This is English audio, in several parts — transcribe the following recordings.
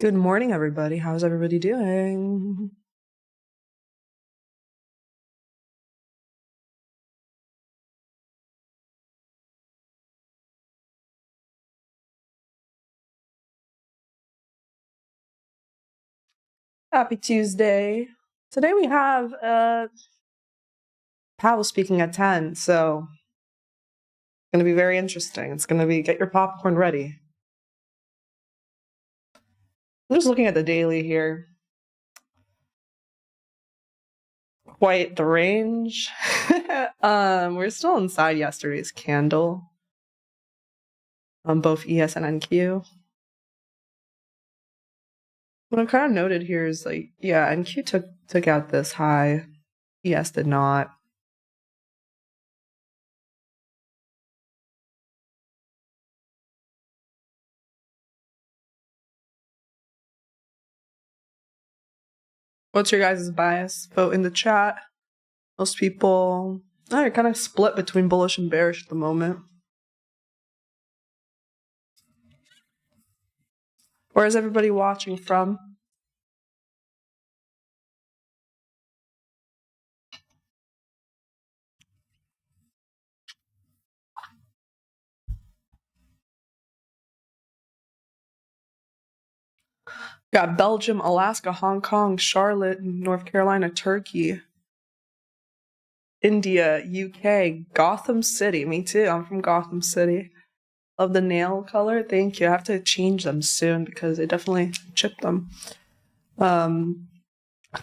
Good morning, everybody. How's everybody doing? Happy Tuesday. Today we have Powell speaking at 10, so it's going to be very interesting. It's going to be get your popcorn ready. I'm just looking at the daily here. Quite the range. We're still inside yesterday's candle on both ES and NQ. What I kind of noted here is NQ took out this high. ES did not. What's your guys' bias? Vote in the chat. Most people are kind of split between bullish and bearish at the moment. Where is everybody watching from? Got Belgium, Alaska, Hong Kong, Charlotte, North Carolina, Turkey, India, UK, Gotham City. Me too. I'm from Gotham City. Love the nail color. Thank you. I have to change them soon because they definitely chipped them.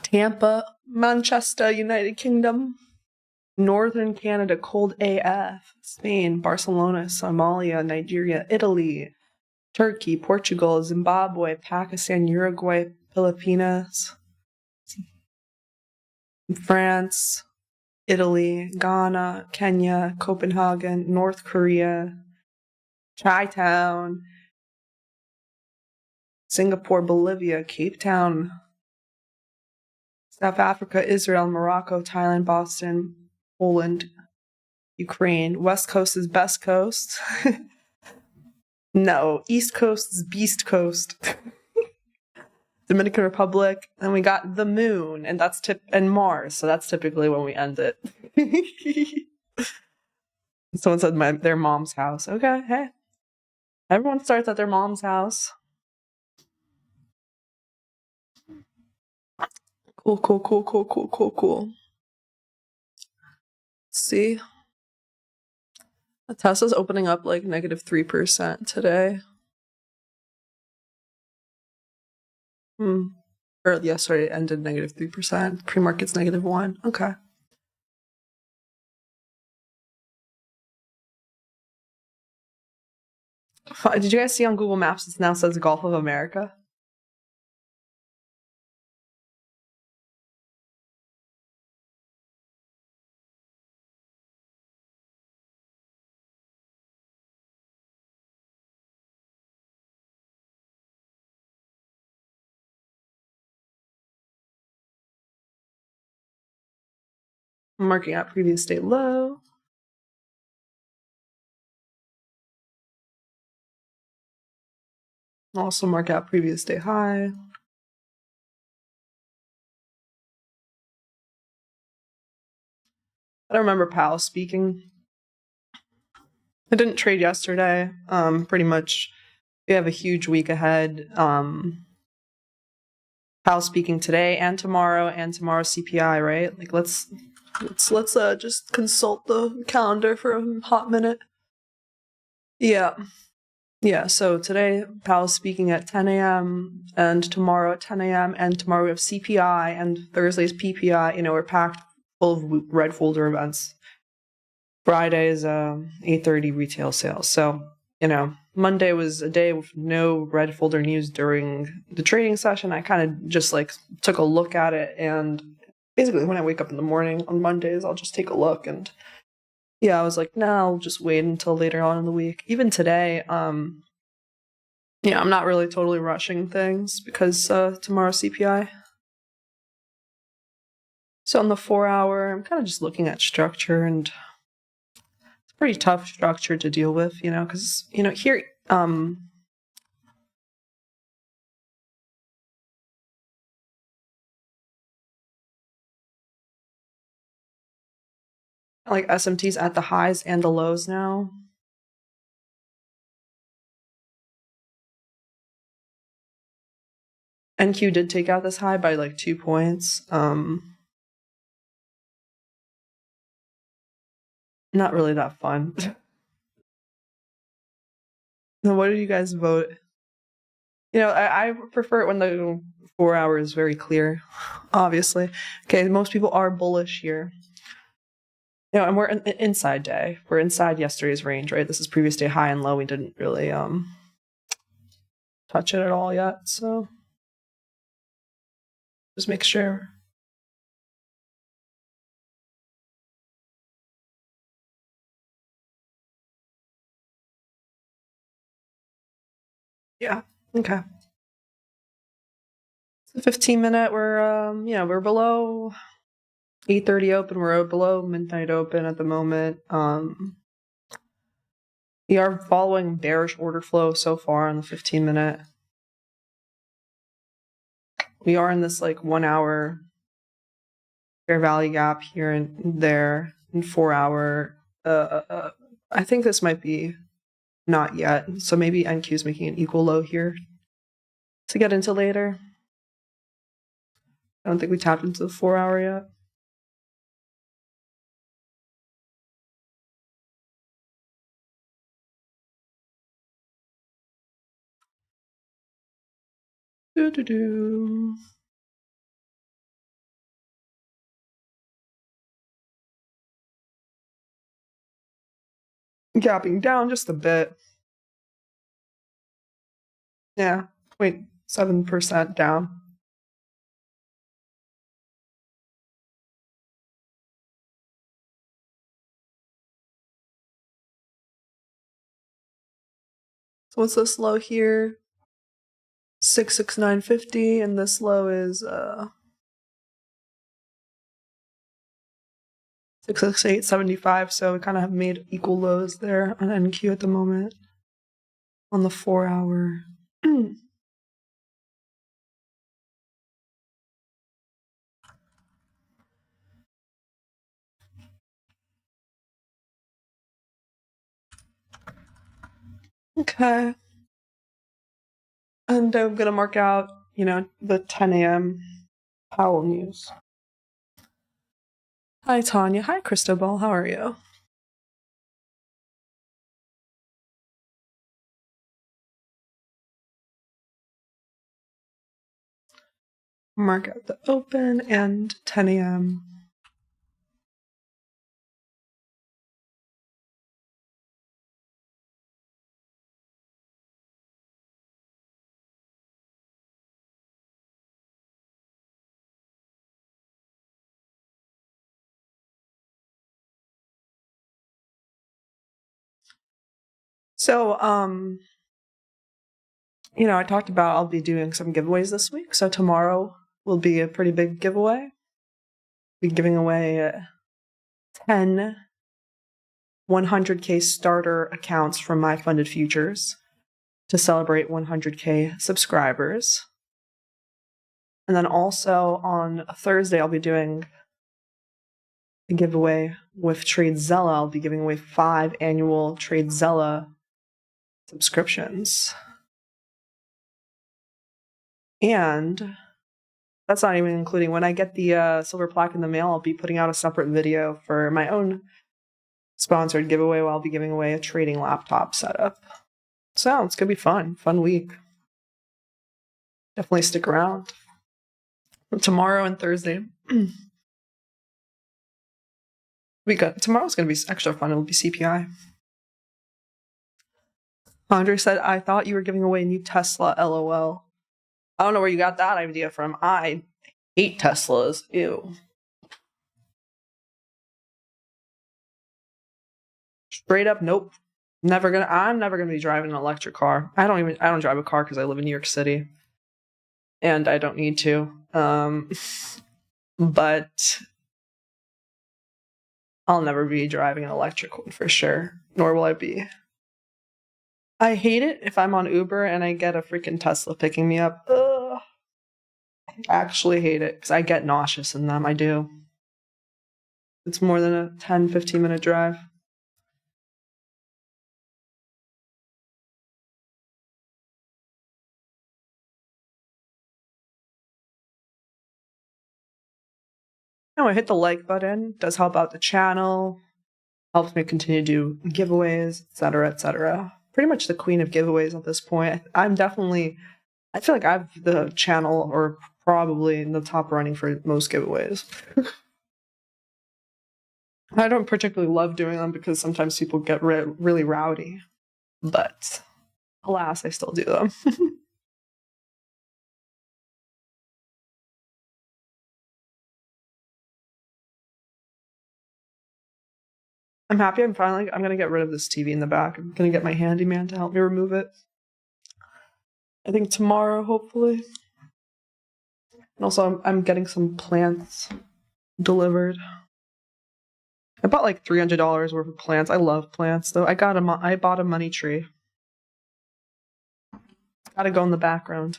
Tampa, Manchester, United Kingdom, Northern Canada, cold AF, Spain, Barcelona, Somalia, Nigeria, Italy, Turkey, Portugal, Zimbabwe, Pakistan, Uruguay, Philippines, France, Italy, Ghana, Kenya, Copenhagen, North Korea, Chi-Town, Singapore, Bolivia, Cape Town, South Africa, Israel, Morocco, Thailand, Boston, Poland, Ukraine. West Coast is best coast. No, East Coast is beast coast. Dominican Republic, and we got the moon, and and Mars, so that's typically when we end it. Someone said their mom's house. Okay, hey. Everyone starts at their mom's house. Cool. Let's see. Tesla's opening up like negative 3% today. Or yesterday it ended negative 3%. Pre-market's negative 1. Okay. Did you guys see on Google Maps it now says Gulf of America? I'm marking out previous day low. Also mark out previous day high. I don't remember Powell speaking. I didn't trade yesterday. Pretty much we have a huge week ahead. Powell speaking today and tomorrow CPI, right? Like let's just consult the calendar for a hot minute. Yeah, so today Powell's speaking at 10 a.m. and tomorrow at 10 a.m. and tomorrow we have CPI and Thursday's PPI. We're packed full of red folder events. Friday's 8:30 retail sales. So, Monday was a day with no red folder news during the trading session. I kind of just took a look at it, and basically when I wake up in the morning on Mondays, I'll just take a look, and I was like, no, I'll just wait until later on in the week. Even today, I'm not really totally rushing things because tomorrow's CPI. So on the 4-hour, I'm kind of just looking at structure, and it's a pretty tough structure to deal with, because, here, Like SMT's at the highs and the lows now. NQ did take out this high by like 2 points. Not really that fun. Now, what do you guys vote? You know, I prefer it when the 4 hour is very clear, obviously. Okay, most people are bullish here. You know, and we're in inside day. We're inside yesterday's range, right? This is previous day high and low. We didn't really touch it at all yet, so just make sure. Yeah. Okay. The 15-minute, we're below 8:30 open. We're below midnight open at the moment. We are following bearish order flow so far on the 15-minute. We are in this like 1 hour fair value gap here and there, and 4 hour. I think this might be not yet. So maybe NQ is making an equal low here to get into later. I don't think we tapped into the 4 hour yet. Gapping down just a bit. Yeah, 0.7% down. So what's this low here? 669.50, and this low is 668.75. So we kind of have made equal lows there on NQ at the moment on the 4 hour. Okay. And I'm gonna mark out, the 10 a.m. Powell news. Hi, Tanya. Hi, Cristobal. How are you? Mark out the open and 10 a.m. So, I talked about I'll be doing some giveaways this week. So tomorrow will be a pretty big giveaway. I'll be giving away 10 100K starter accounts from My Funded Futures to celebrate 100K subscribers. And then also on Thursday, I'll be doing a giveaway with TradeZella. I'll be giving away 5 annual TradeZella subscriptions. And that's not even including when I get the silver plaque in the mail, I'll be putting out a separate video for my own sponsored giveaway where I'll be giving away a trading laptop setup. So it's going to be fun week. Definitely stick around. Tomorrow and Thursday. Tomorrow's going to be extra fun. It'll be CPI. Andre said, I thought you were giving away a new Tesla, LOL. I don't know where you got that idea from. I hate Teslas. Ew. Straight up, nope. I'm never gonna be driving an electric car. I don't drive a car because I live in New York City. And I don't need to. But I'll never be driving an electric one for sure. Nor will I be. I hate it if I'm on Uber and I get a freaking Tesla picking me up. Ugh. I actually hate it because I get nauseous in them. I do. It's more than a 10-15 minute drive. I hit the like button. Does help out the channel. Helps me continue to do giveaways, etc., etc. Pretty much the queen of giveaways at this point. I feel like I've the channel or probably in the top running for most giveaways. I don't particularly love doing them because sometimes people get really rowdy, but alas, I still do them. I'm happy I'm gonna get rid of this TV in the back. I'm gonna get my handyman to help me remove it. I think tomorrow, hopefully. And also, I'm getting some plants delivered. I bought like $300 worth of plants. I love plants, though. I bought a money tree. Gotta go in the background.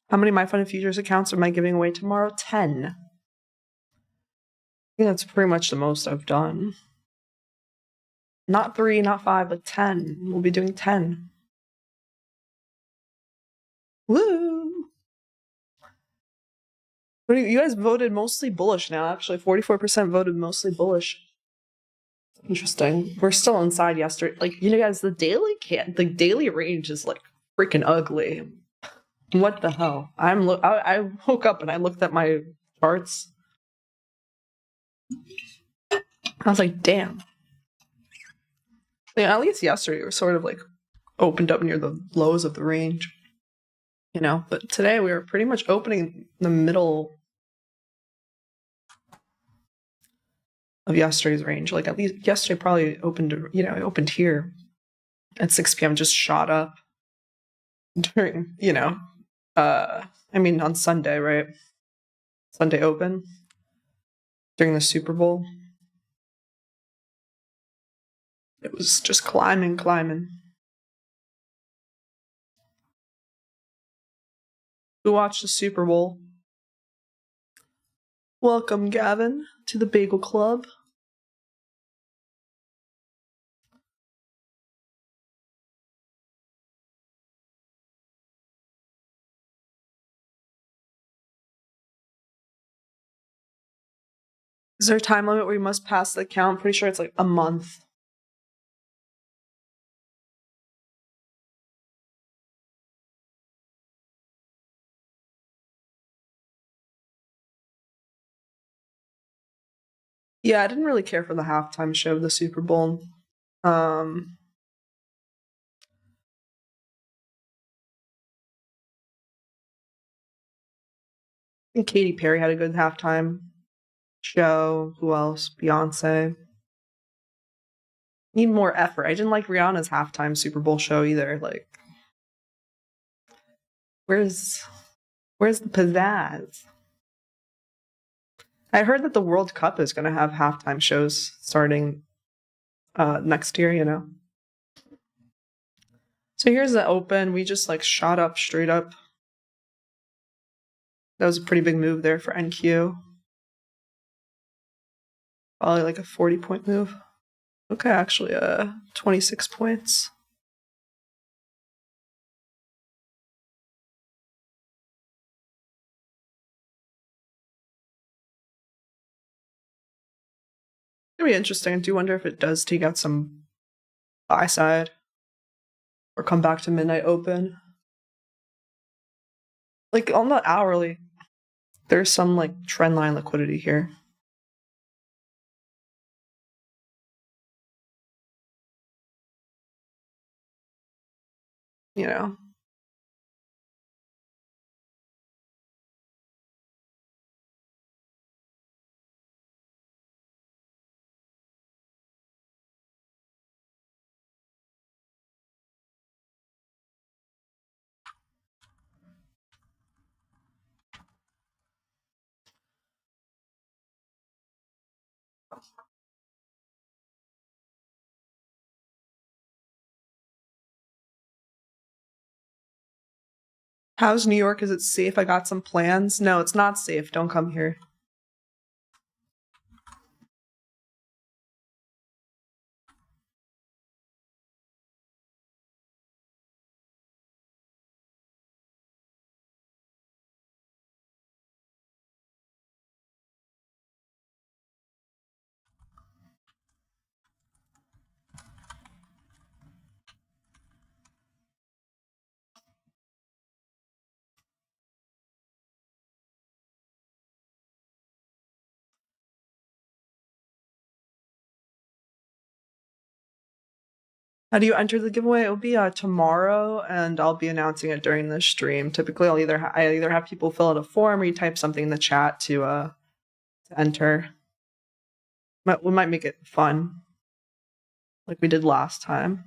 How many My Fun and Futures accounts am I giving away tomorrow? 10. I think that's pretty much the most I've done. Not 3, not 5, but 10. We'll be doing 10. Woo! You guys voted mostly bullish now, actually. 44% voted mostly bullish. Interesting. We're still inside yesterday. Like, you know, guys, the daily range is like freaking ugly. What the hell? I woke up and I looked at my charts. I was like, damn. Yeah, at least yesterday we were sort of like opened up near the lows of the range. You know, but today we were pretty much opening in the middle of yesterday's range. Like, at least yesterday probably opened, you know, it opened here at 6 p.m. just shot up during, you know, I mean on Sunday, right? Sunday open during the Super Bowl. It was just climbing. Who watched the Super Bowl? Welcome, Gavin, to the Bagel Club. Is there a time limit where you must pass the account? Pretty sure it's like a month. Yeah, I didn't really care for the halftime show of the Super Bowl. I think Katy Perry had a good halftime show. Who else? Beyonce. Need more effort. I didn't like Rihanna's halftime Super Bowl show either. Like, where's the pizzazz? I heard that the World Cup is going to have halftime shows starting next year, you know. So here's the open. We just like shot up straight up. That was a pretty big move there for NQ. Probably like a 40-point move. Okay, actually 26 points. It'll be interesting. I do wonder if it does take out some buy side or come back to midnight open. Like on the hourly, there's some like trend line liquidity here. You know. How's New York? Is it safe? I got some plans. No, it's not safe. Don't come here. How do you enter the giveaway? It'll be tomorrow, and I'll be announcing it during the stream. Typically, I either have people fill out a form or you type something in the chat to enter. We might make it fun, like we did last time.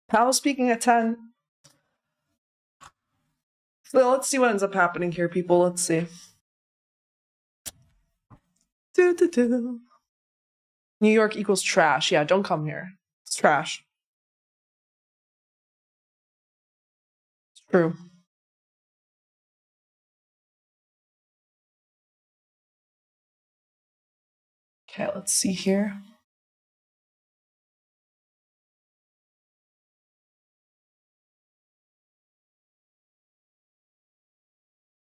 Powell speaking at 10. So let's see what ends up happening here, people. Let's see. New York equals trash. Yeah, don't come here. It's trash. It's true. Okay, let's see here.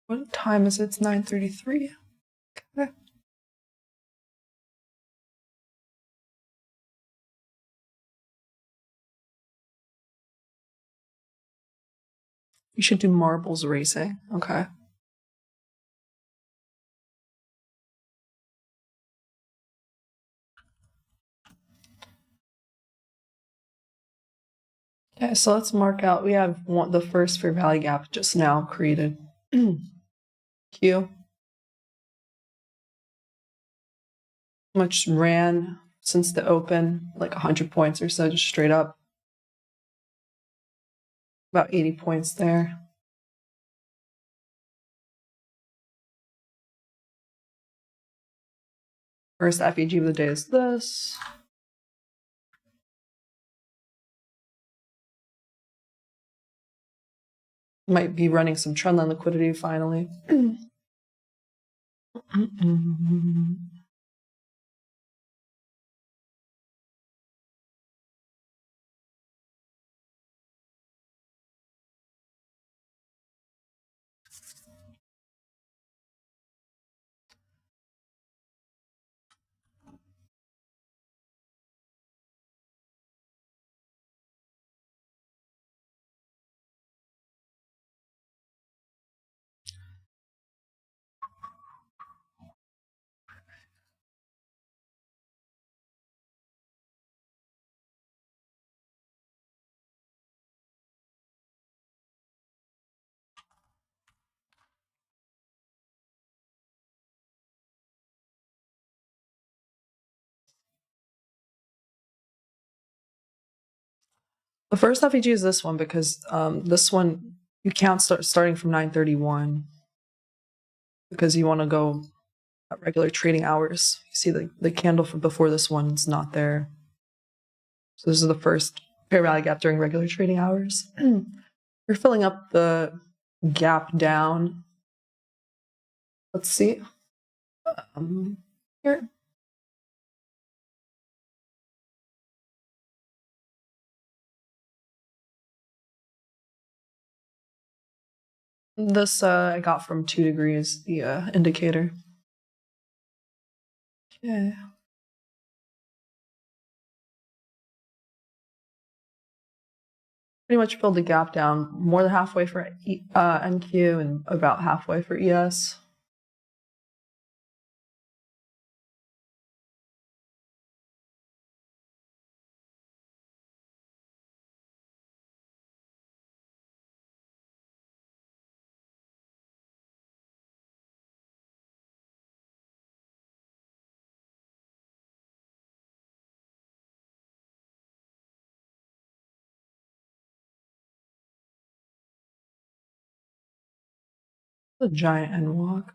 What time is it? It's 9:33. Okay. You should do marbles racing. Okay. Okay, so let's mark out. We have the first fair value gap just now created. Q. Much ran since the open, like 100 points or so, just straight up. About 80 points there. First FEG of the day is this. Might be running some trendline liquidity finally. The first FEG is this one because this one you count starting from 9:31 because you want to go at regular trading hours. You see the candle from before this one's not there. So this is the first fair value gap during regular trading hours. We're filling up the gap down. Let's see. Here. This I got from 2 degrees, the indicator. Okay. Pretty much filled the gap down more than halfway for NQ and about halfway for ES. a giant end walk.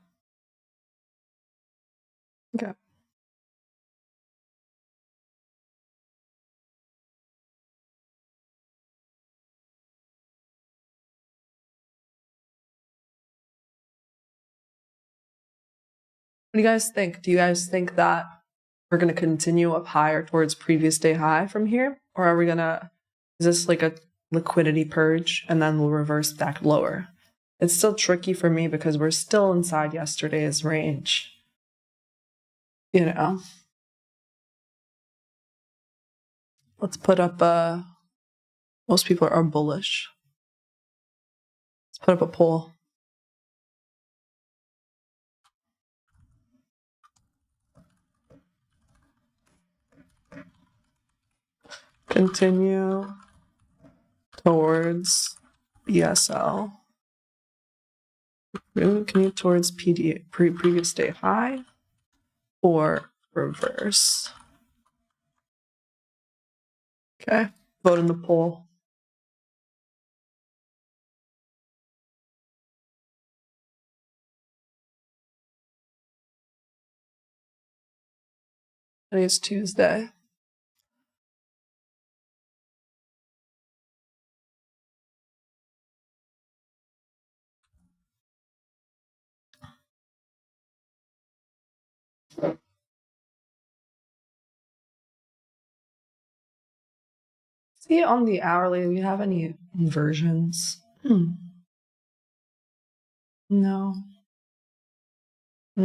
Okay. What do you guys think? Do you guys think that we're going to continue up higher towards previous day high from here? Or are we going to, is this like a liquidity purge and then we'll reverse back lower? It's still tricky for me because we're still inside yesterday's range. You know, let's put up most people are bullish. Let's put up a poll. Continue towards BSL. Continue towards PDA, previous day high, or reverse. Okay, vote in the poll. Today is Tuesday. See on the hourly, do we have any inversions? No.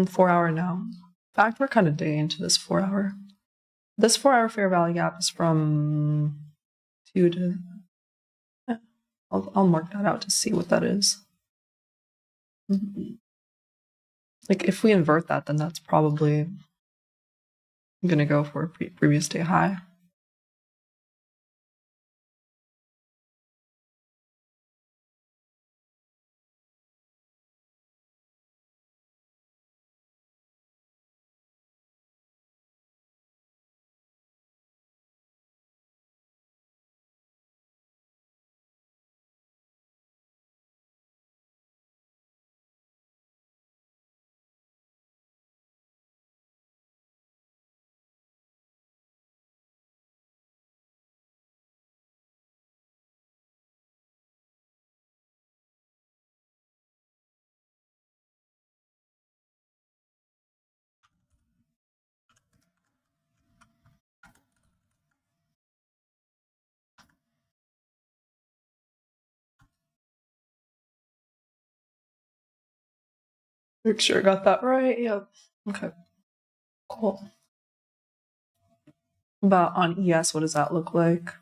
4 hour, no. In fact, we're kind of digging into this 4 hour. This 4 hour fair value gap is from 2 to. I'll mark that out to see what that is. Like if we invert that, then that's probably gonna go for a previous day high. Make sure I got that right. Yep. Okay. Cool. About on ES, what does that look like?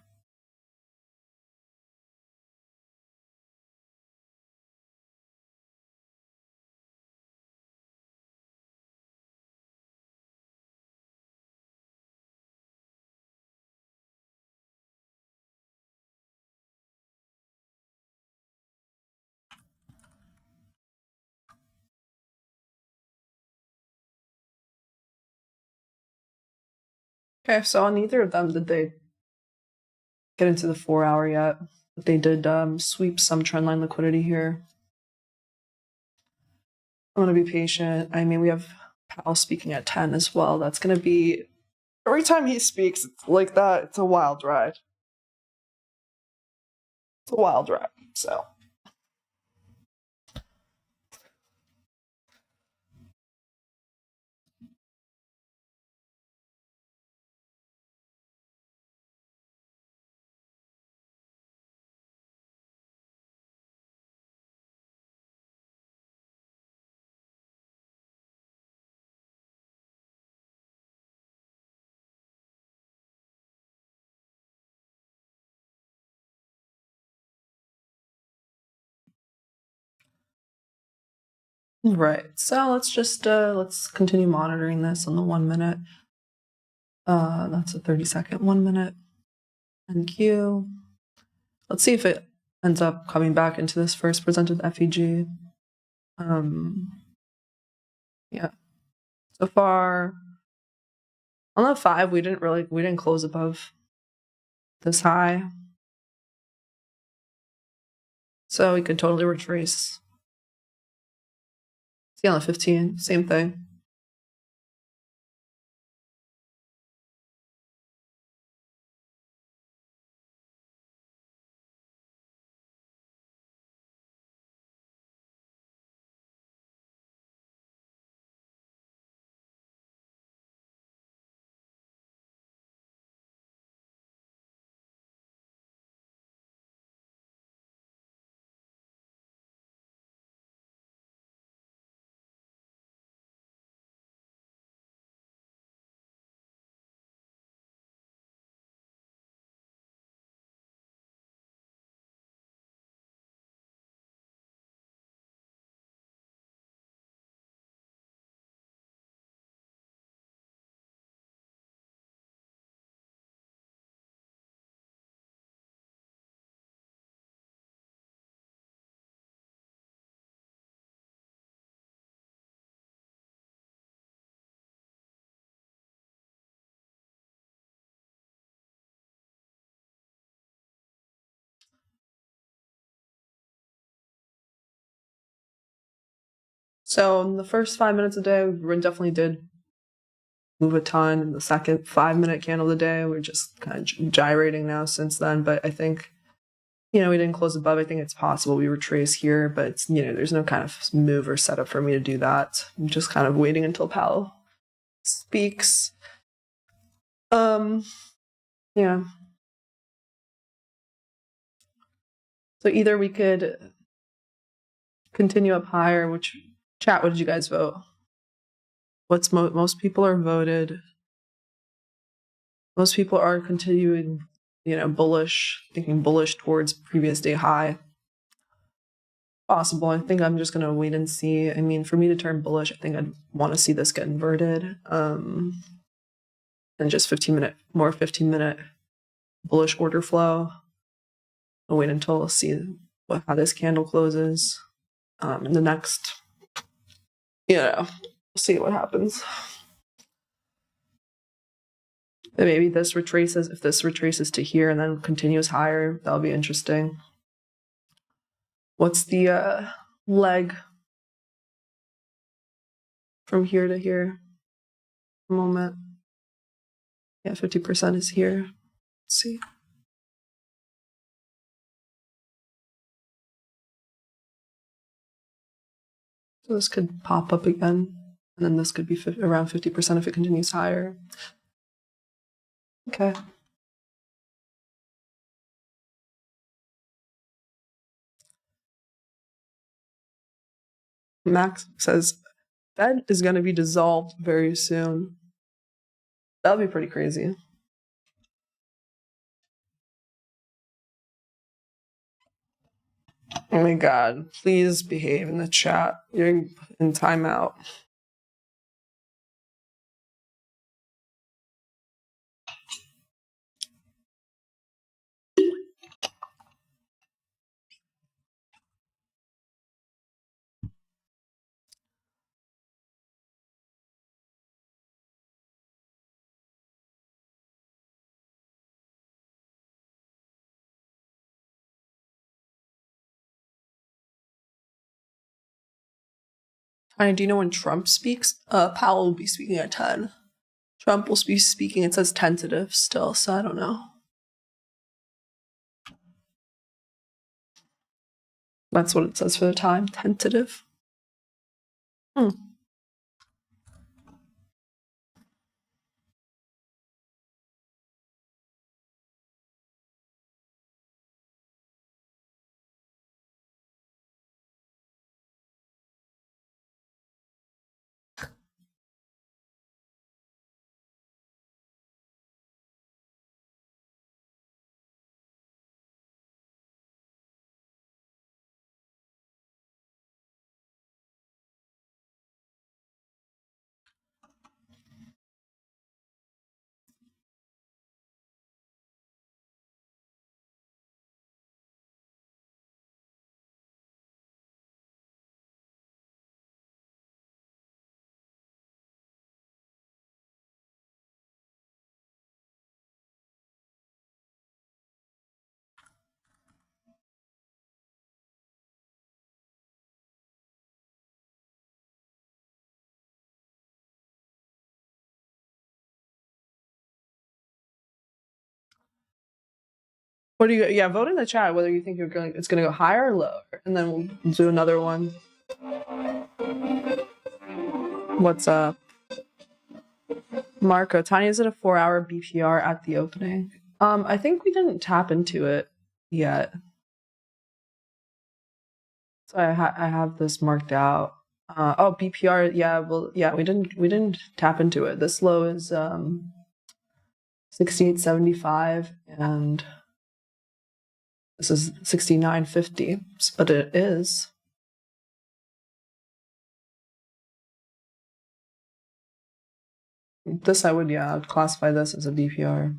Okay, so on neither of them did they get into the 4 hour yet. But they did sweep some trendline liquidity here. I'm gonna be patient. I mean, we have Powell speaking at 10 as well. That's gonna be every time he speaks, it's like that. It's a wild ride. It's a wild ride. So. Right. So let's continue monitoring this on the 1 minute. That's a 30-second 1 minute NQ. Let's see if it ends up coming back into this first presented FEG. Yeah. So far on the 5, we didn't close above this high. So we could totally retrace See on the 15, same thing. So in the first 5 minutes of the day, we definitely did move a ton. In the second 5-minute candle of the day, we're just kind of gyrating now since then. But I think, we didn't close above. I think it's possible we retrace here, but it's, there's no kind of move or setup for me to do that. I'm just kind of waiting until Powell speaks. Yeah. So either we could continue up higher, which chat, what did you guys vote? What's most people are voted. Most people are continuing, bullish, thinking bullish towards previous day high. Possible. I think I'm just going to wait and see. I mean, for me to turn bullish, I think I'd want to see this get inverted. And just 15-minute bullish order flow. I'll wait until see how this candle closes. In the next, we'll see what happens. And maybe this retraces. If this retraces to here and then continues higher, that'll be interesting. What's the leg from here to here? A moment. Yeah, 50% is here. Let's see. So this could pop up again, and then this could be around 50% if it continues higher. Okay. Max says, Fed is going to be dissolved very soon. That'll be pretty crazy. Oh my God, please behave in the chat. You're in timeout. Tiny, do you know when Trump speaks? Powell will be speaking at 10. Trump will be speaking, it says tentative still, so I don't know. That's what it says for the time, tentative. What do you? Yeah, vote in the chat whether you think it's gonna go higher or lower, and then we'll do another one. What's up, Marco? Tanya's at a 4-hour BPR at the opening. I think we didn't tap into it yet, so I have this marked out. Oh, BPR. Yeah, well, yeah, we didn't tap into it. This low is 68.75, and this is 69.50, but it is. This I would classify this as a BPR.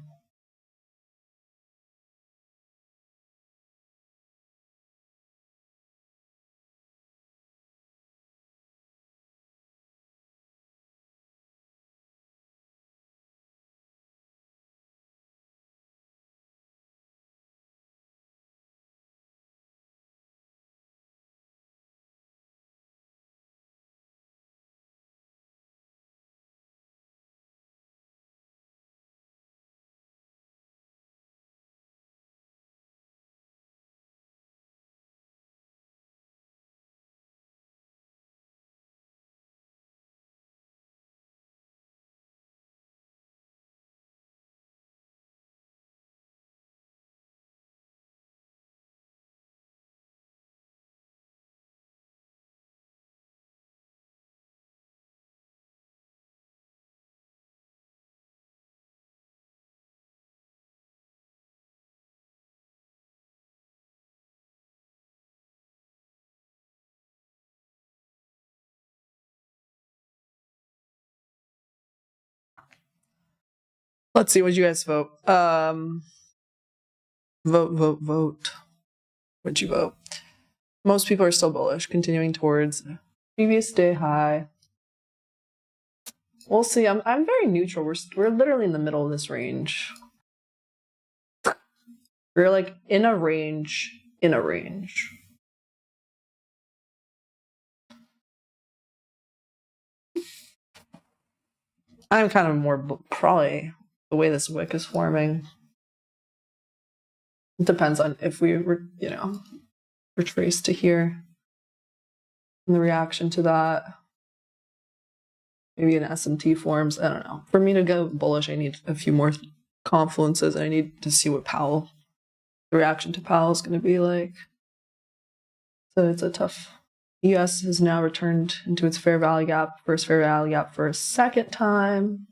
Let's see what you guys vote. Vote. What'd you vote? Most people are still bullish, continuing towards previous day high. We'll see. I'm very neutral. We're literally in the middle of this range. We're like in a range. I'm kind of more probably the way this wick is forming. It depends on if we were, retrace to here and the reaction to that. Maybe an SMT forms. I don't know. For me to go bullish, I need a few more confluences. I need to see what the reaction to Powell is going to be like. So it's a tough. US has now returned into its fair value gap, first fair value gap for a second time.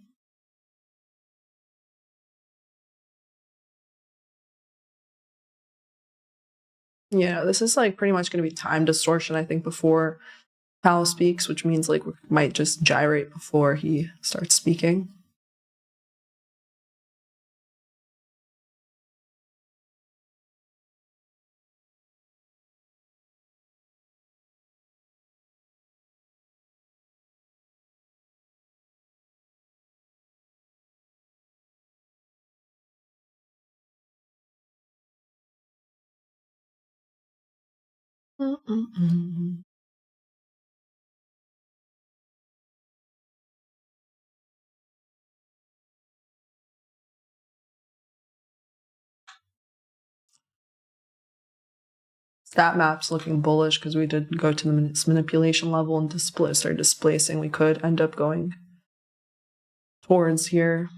Yeah, this is like pretty much going to be time distortion, I think, before Powell speaks, which means like we might just gyrate before he starts speaking. Stat map's looking bullish because we did go to the manipulation level and start displacing. We could end up going towards here.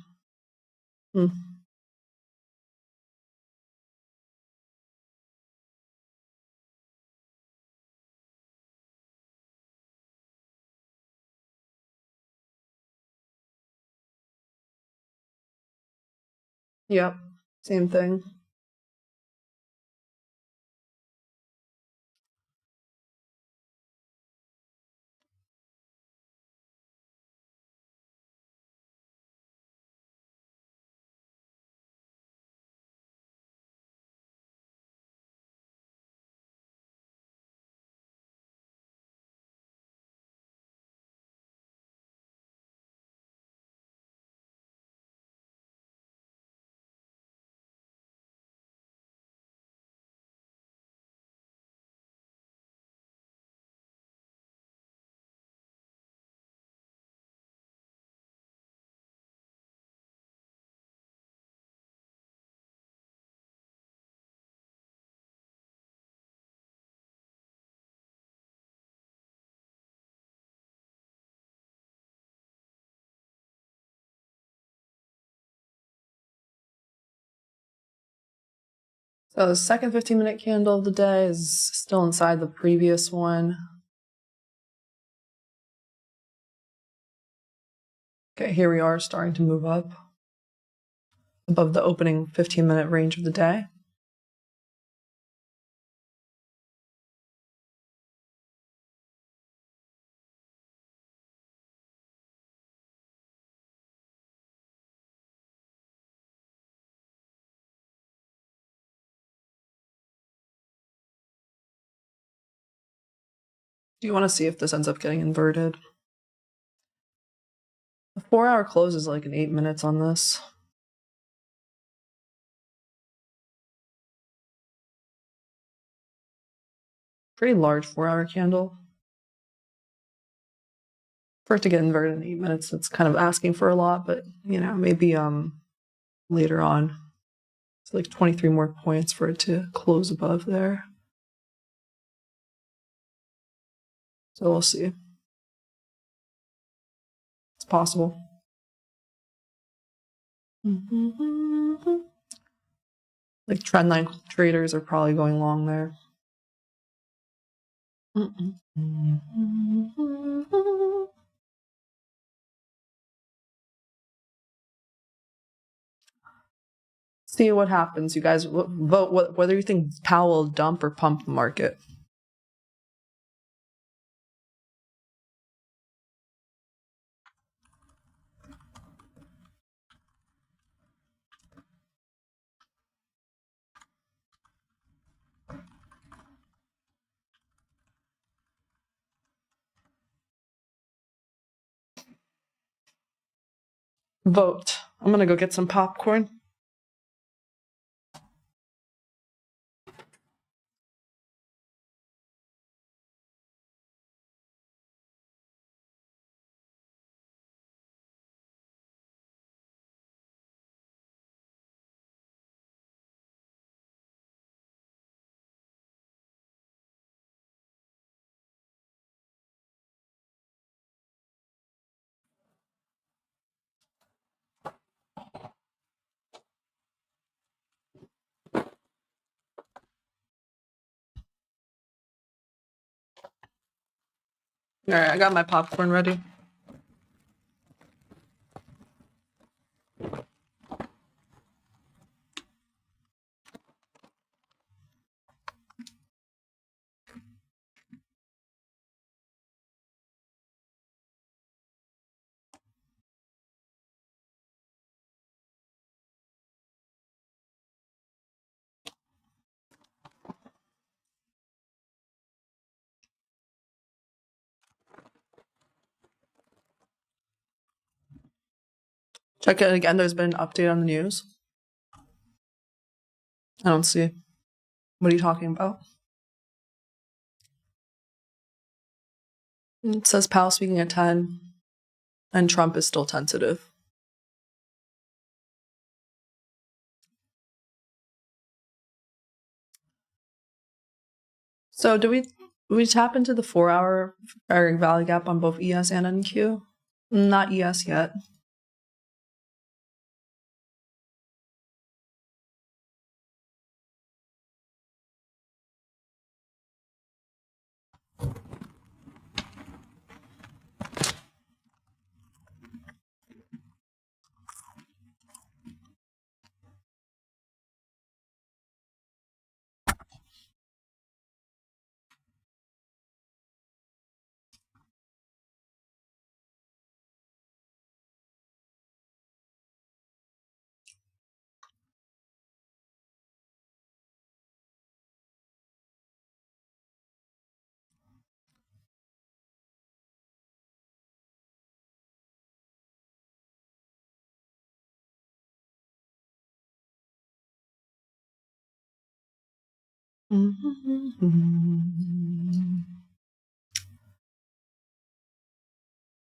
Yep, same thing. So the second 15-minute candle of the day is still inside the previous one. Okay, here we are starting to move up above the opening 15-minute range of the day. Do you want to see if this ends up getting inverted? The 4-hour close is like in 8 minutes on this. Pretty large 4-hour candle. For it to get inverted in 8 minutes, it's kind of asking for a lot, but you know, maybe later on. It's like 23 more points for it to close above there. So we'll see. It's possible. Like trendline traders are probably going long there. See what happens. You guys vote whether you think Powell will dump or pump the market. Vote. I'm gonna go get some popcorn. All right, I got my popcorn ready. Check it again. There's been an update on the news. I don't see. What are you talking about? It says Powell speaking at 10, and Trump is still tentative. So do we tap into the 4-hour value gap on both ES and NQ? Not ES yet.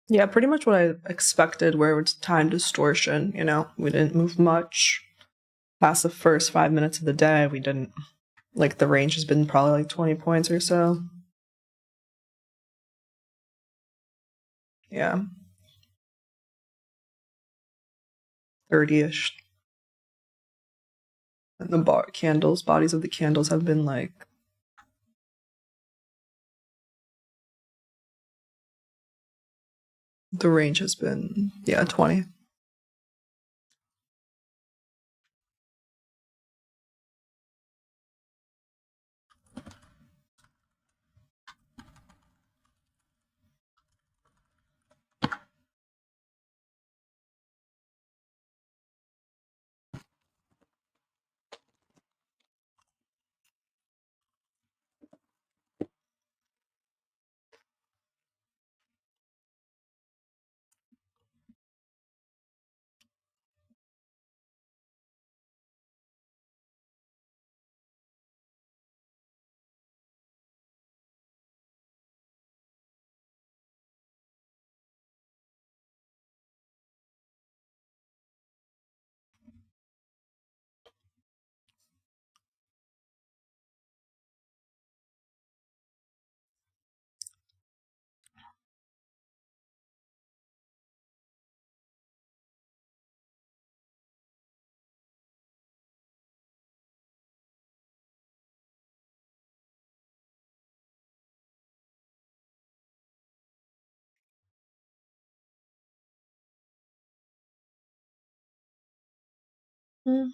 Yeah, pretty much what I expected, where it's time distortion. You know, we didn't move much past the first 5 minutes of the day. We didn't, like, the range has been probably like 20 points or so. Yeah. 30-ish. And the bodies of the candles have been like the range has been 20.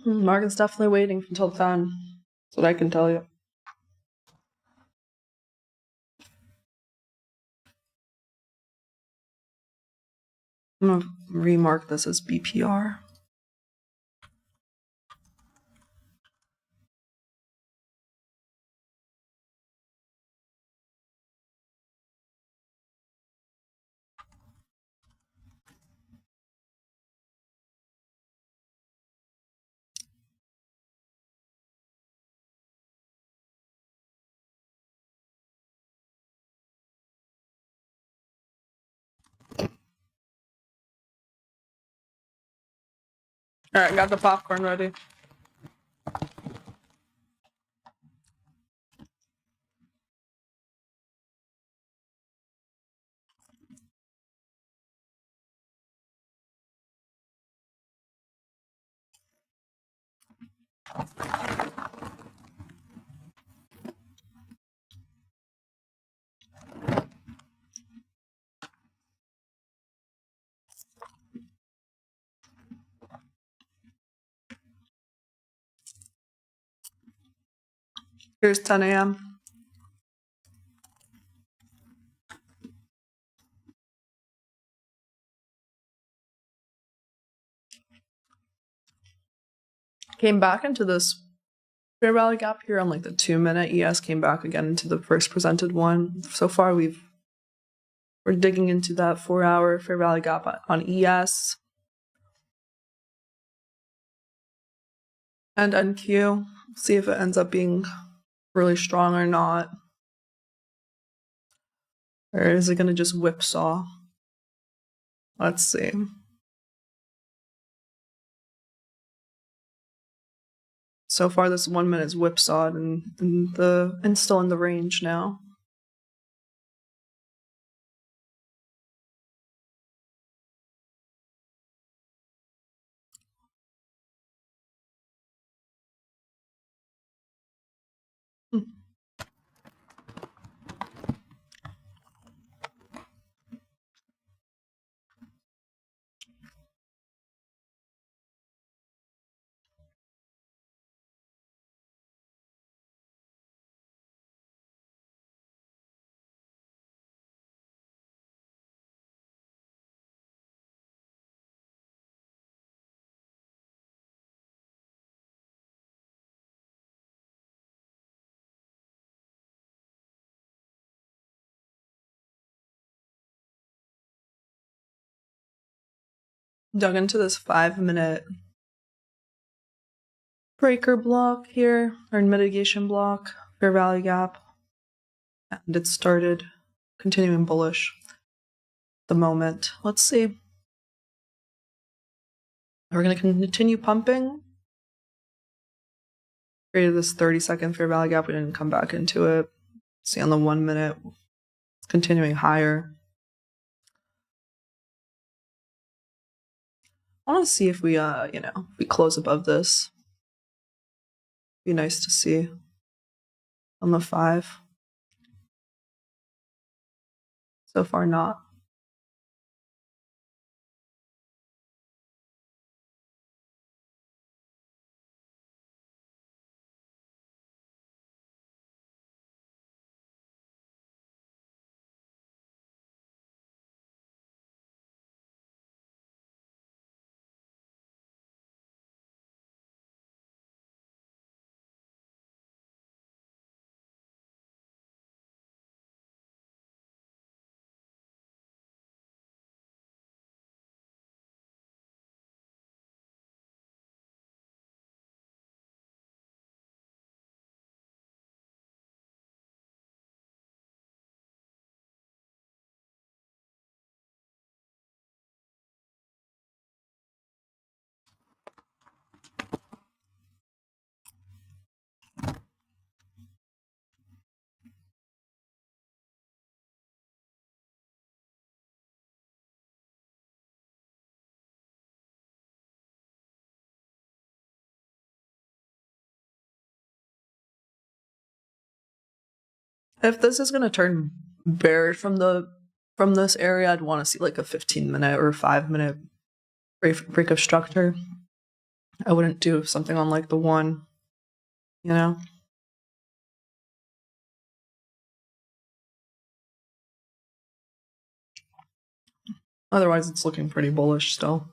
Market's definitely waiting until then. That's what I can tell you. I'm gonna remark this as BPR. Alright, got the popcorn ready. Here's 10 a.m. Came back into this fair value gap here on like the 2-minute. ES came back again into the first presented one. So far we're digging into that 4-hour fair value gap on ES and NQ. See if it ends up being really strong or not. Or is it gonna just whipsaw? Let's see. So far this 1 minute's whipsawed and still in the range now. Dug into this 5-minute breaker block here, or mitigation block, fair value gap, and it started continuing bullish at the moment. Let's see. We're going to continue pumping. Created this 30-second fair value gap. We didn't come back into it. See on the 1 minute, it's continuing higher. I want to see if we, we close above this. Be nice to see on the 5. So far, not. If this is gonna turn bearish from this area, I'd want to see like a 15-minute or 5-minute break of structure. I wouldn't do something on like the 1, you know? Otherwise, it's looking pretty bullish still.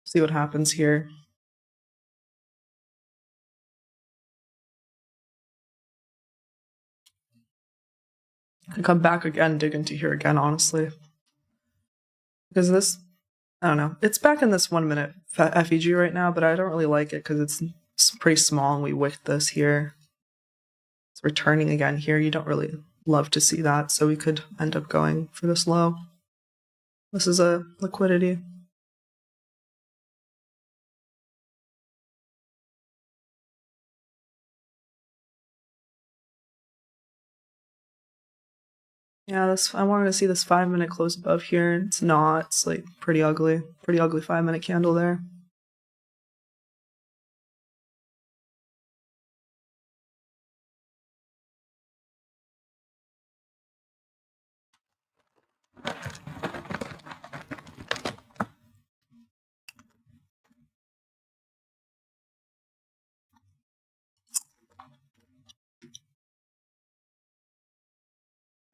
See what happens here. I could come back again, dig into here again, honestly. Because this, I don't know, it's back in this 1-minute FEG right now, but I don't really like it because it's pretty small and we wicked this here. It's returning again here. You don't really love to see that, so we could end up going for this low. This is a liquidity. Yeah, I wanted to see this 5-minute close above here. It's not. It's like pretty ugly. Pretty ugly 5-minute candle there.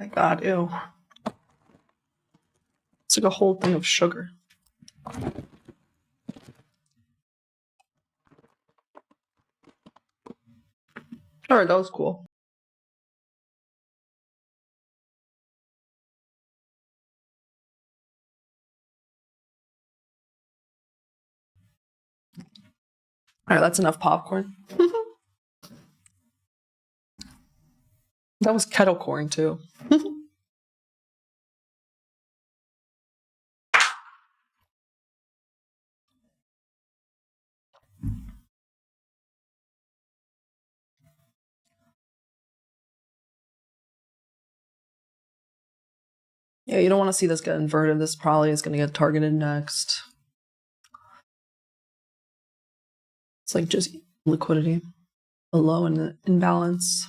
My God, ew. It's like a whole thing of sugar. Alright, that was cool. Alright, that's enough popcorn. That was kettle corn, too. Yeah, you don't want to see this get inverted. This probably is going to get targeted next. It's like just liquidity, a low and an imbalance.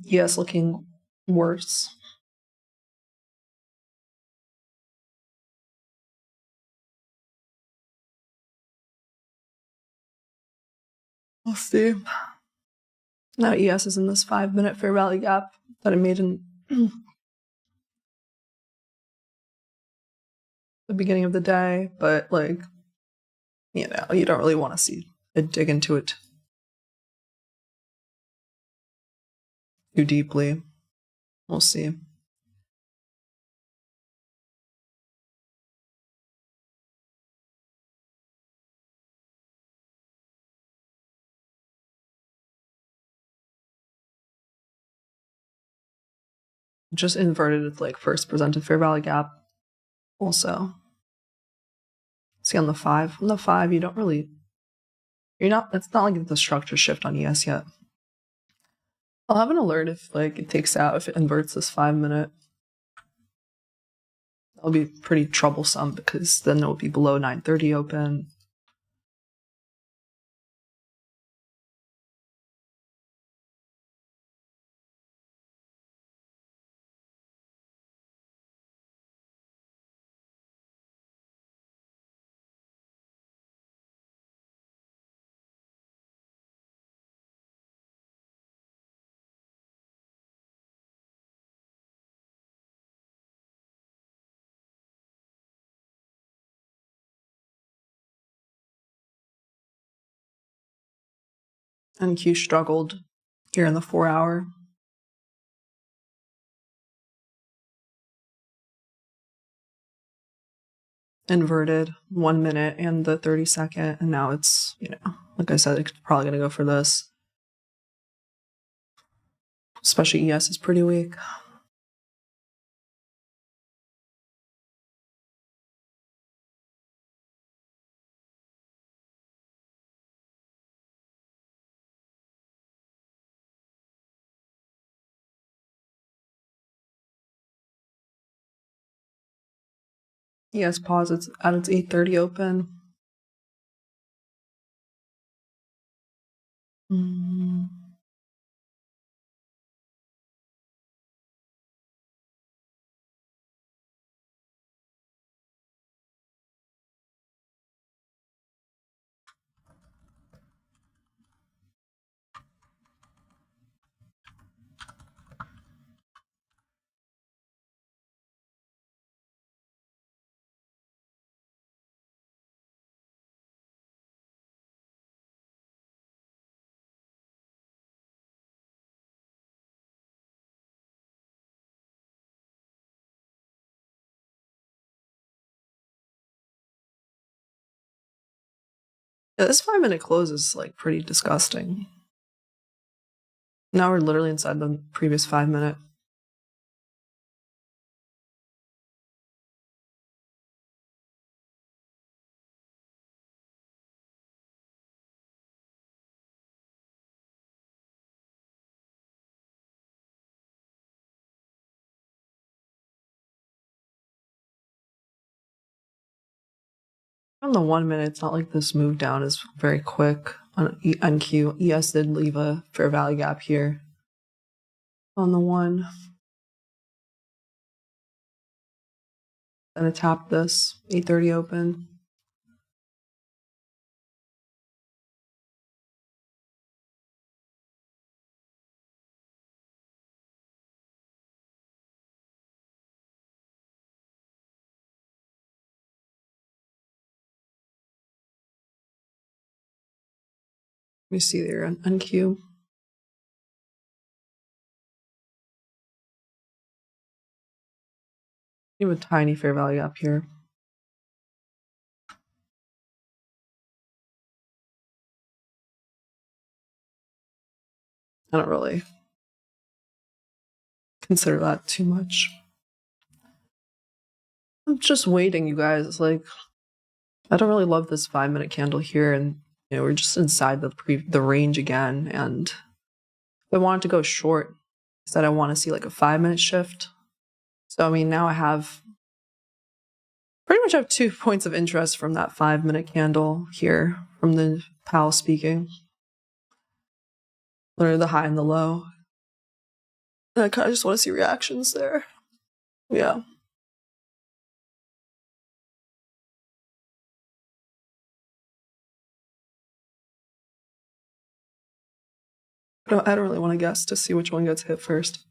Yes, looking worse. We'll see. Now ES is in this 5-minute fair value gap that I made in the beginning of the day, but like, you know, you don't really want to see it dig into it too deeply. We'll see. Just inverted with like first presented fair value gap. Also, see on the 5. On the 5, you don't really it's not like the structure shift on ES yet. I'll have an alert if like it takes out, if it inverts this 5-minute. That'll be pretty troublesome because then it'll be below 9:30 open. NQ struggled here in the 4-hour. Inverted 1 minute and the 30-second, and now it's, like I said, it's probably going to go for this. Especially ES is pretty weak. ES pause, it's at its 8:30 open. Yeah, this 5-minute close is like pretty disgusting. Now we're literally inside the previous 5-minute. On the 1 minute, it's not like this move down is very quick. On NQ, ES did leave a fair value gap here. On the 1. Then it tapped this, 8:30 open. Let me see there on NQ. You have a tiny fair value up here. I don't really consider that too much. I'm just waiting, you guys. Like, I don't really love this 5-minute candle here, and we're just inside the range again. And if I wanted to go short, instead I want to see like a 5-minute shift. So I mean, now I have pretty much have 2 points of interest from that 5-minute candle here from the Powell speaking. Literally the high and the low. And I kind of just want to see reactions there. Yeah. I don't really want to guess to see which one gets hit first.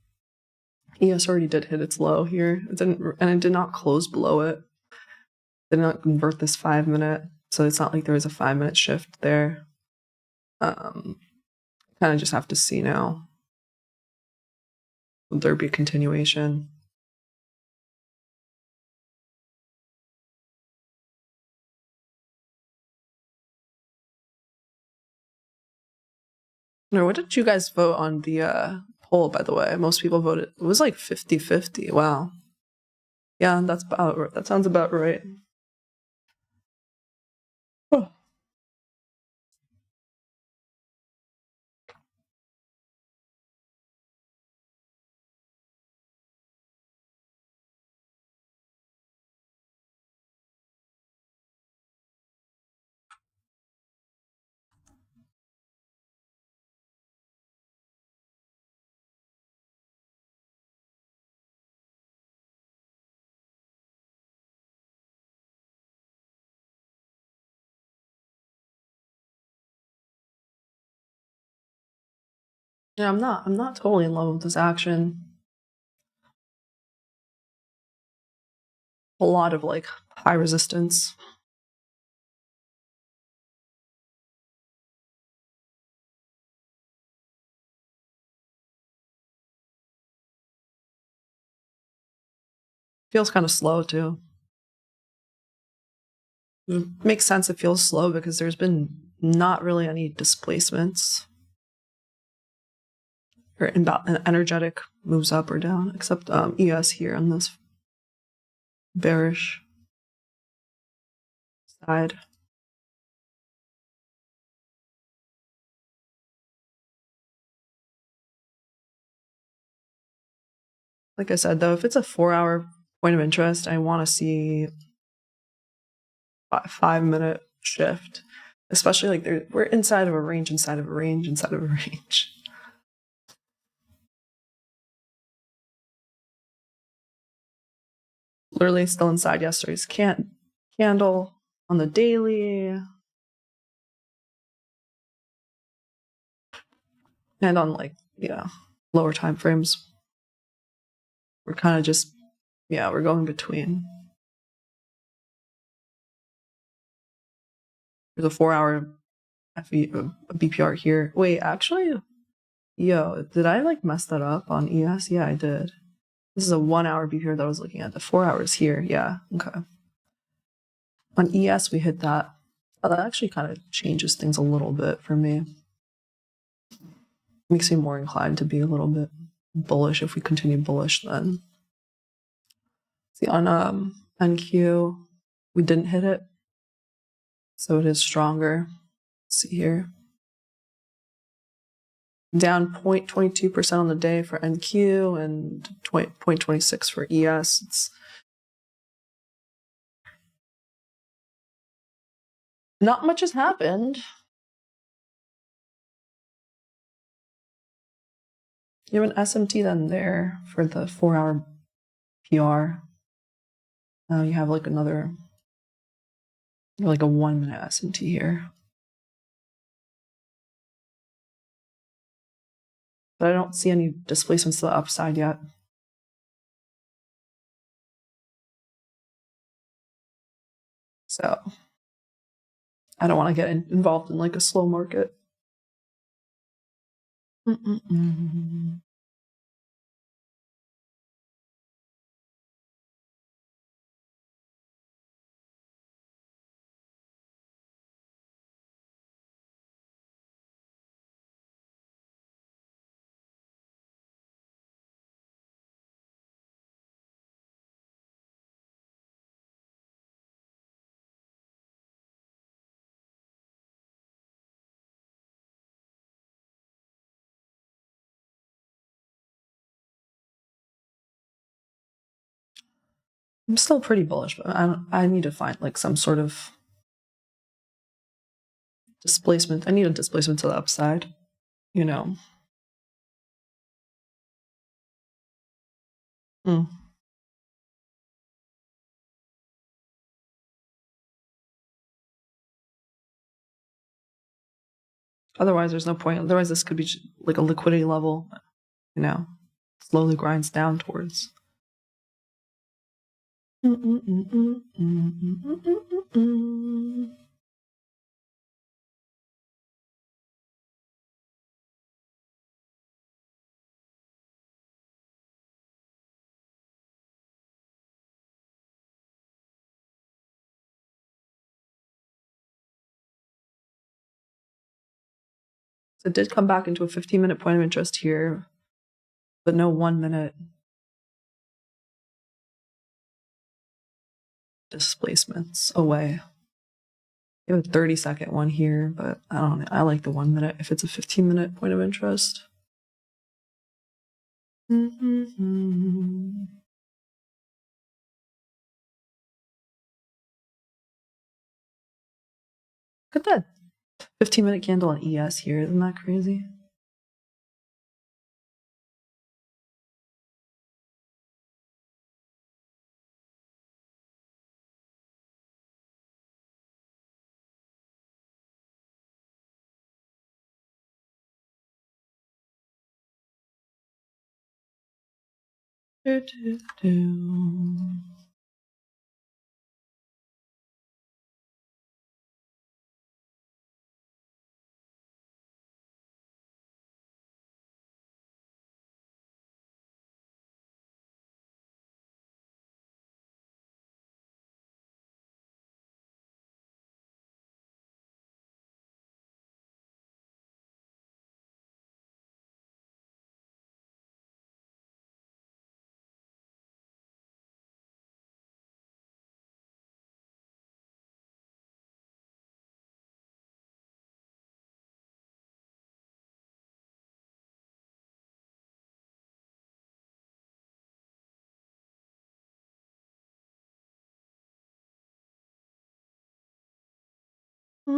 ES already did hit its low here. It did not close below it. Did not convert this 5-minute, so it's not like there was a 5-minute shift there. Kind of just have to see now. Will there be a continuation? No, what did you guys vote on the poll, by the way? Most people voted. It was like 50-50. Wow. Yeah, that sounds about right. Yeah, I'm not totally in love with this action. A lot of like high resistance. Feels kind of slow too. It makes sense it feels slow because there's been not really any displacements or energetic moves up or down, except ES here on this bearish side. Like I said, though, if it's a 4-hour point of interest, I want to see a 5-minute shift, especially like we're inside of a range, inside of a range, inside of a range. Literally still inside yesterday's candle on the daily and on like lower time frames. We're kind of just we're going between. There's a 4-hour BPR here. Wait, actually, did I like mess that up on ES? Yeah, I did. This is a 1-hour BPR that I was looking at. The 4 hours here. Yeah, okay. On ES, we hit that. Oh, that actually kind of changes things a little bit for me. Makes me more inclined to be a little bit bullish if we continue bullish then. See, on NQ, we didn't hit it. So it is stronger. Let's see here. Down 0.22% on the day for NQ and 0.26 for ES. It's not much has happened. You have an SMT then there for the 4-hour PR. Now you have like another, like a 1-minute SMT here. But I don't see any displacements to the upside yet. So I don't want to get involved in like a slow market. I'm still pretty bullish, but I need to find like some sort of displacement. I need a displacement to the upside, Otherwise, there's no point. Otherwise, this could be like a liquidity level, slowly grinds down towards. So it did come back into a 15-minute point of interest here, but no 1-minute displacements away. You have a 30-second one here, but I don't know. I like the 1-minute if it's a 15-minute point of interest. Look at that 15-minute candle on ES here. Isn't that crazy? Do, do, do. I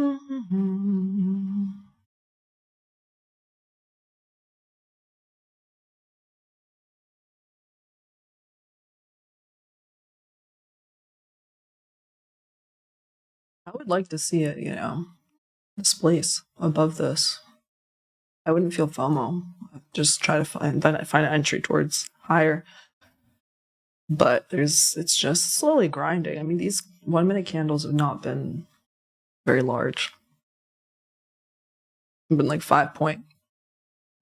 would like to see it, displace above this. I wouldn't feel FOMO. I'd just try to find an entry towards higher. But it's just slowly grinding. I mean, these 1 minute candles have not been very large. They've been like 5-point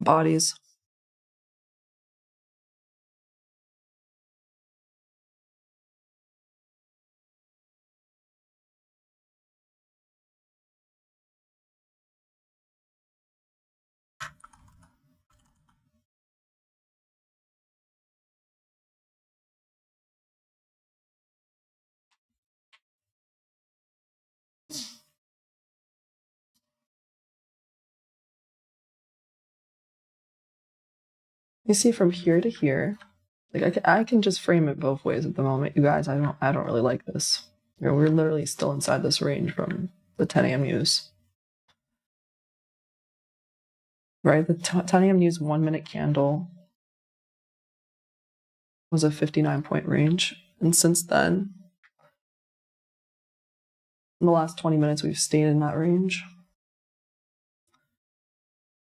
bodies. You see, from here to here, like I can just frame it both ways at the moment. You guys, I don't really like this. We're literally still inside this range from the 10 a.m. news. Right, the 10 a.m. news 1 minute candle was a 59-point range, and since then, in the last 20 minutes, we've stayed in that range.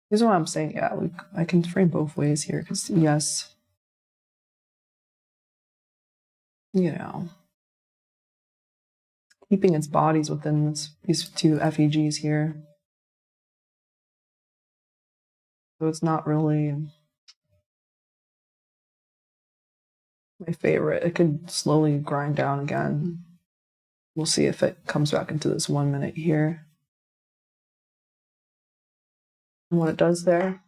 Here's what I'm saying. Yeah, I can frame both ways here because yes, keeping its bodies within these two FEGs here, so it's not really my favorite. It could slowly grind down again. We'll see if it comes back into this 1 minute here and what it does there.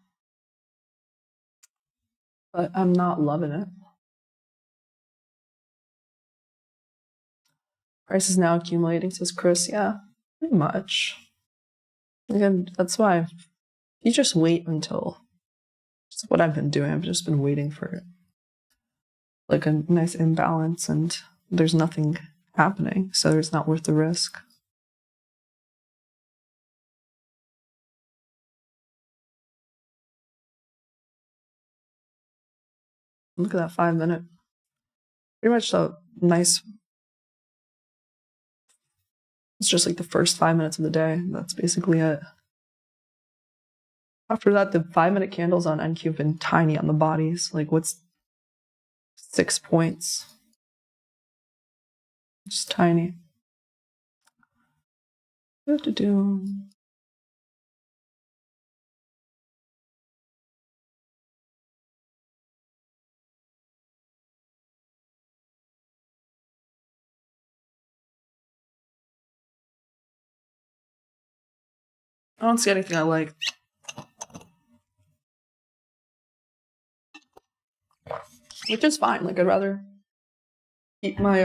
But I'm not loving it. Price is now accumulating, says Chris. Yeah, pretty much. Again, that's why you just wait until. That's what I've been doing. I've just been waiting for like a nice imbalance, and there's nothing happening, so it's not worth the risk. Look at that 5 minute. Pretty much a nice. It's just like the first 5 minutes of the day. That's basically it. After that, the 5 minute candles on NQ have been tiny on the bodies. Like, what's 6 points? Just tiny. Do-do-do. I don't see anything I like. Which is fine. Like, I'd rather keep my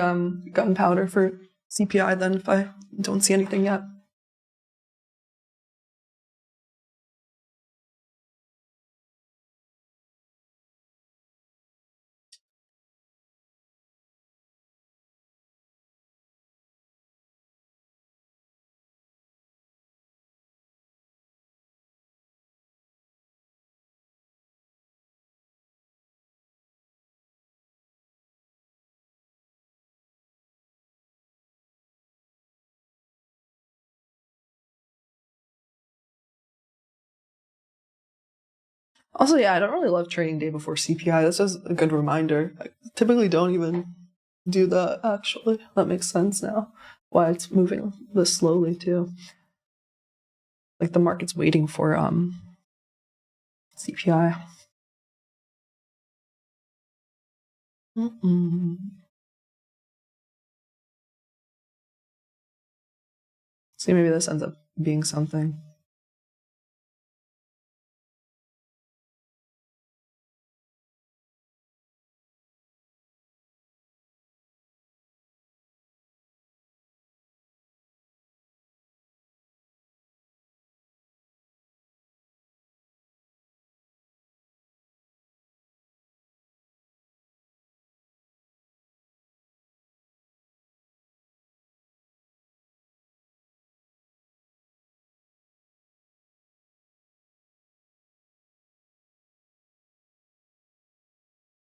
gunpowder for CPI than if I don't see anything yet. Also, yeah, I don't really love trading day before CPI. This is a good reminder. I typically don't even do that, actually. That makes sense now. Why it's moving this slowly, too. Like, the market's waiting for CPI. See, maybe this ends up being something.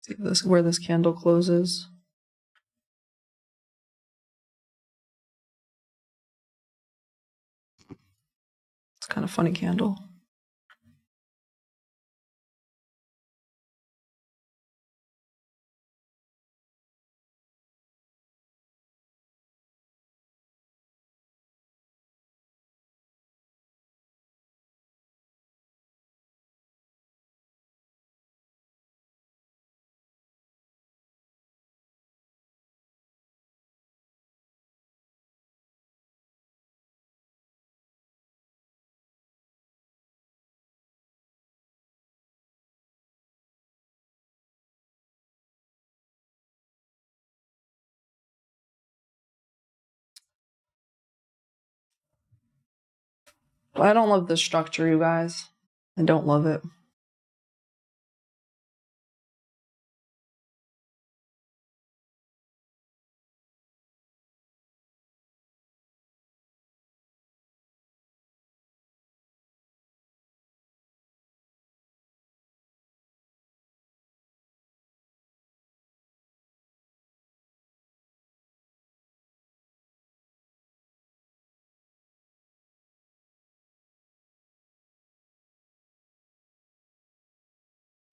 See this where this candle closes. It's kind of funny candle. I don't love this structure, you guys. I don't love it.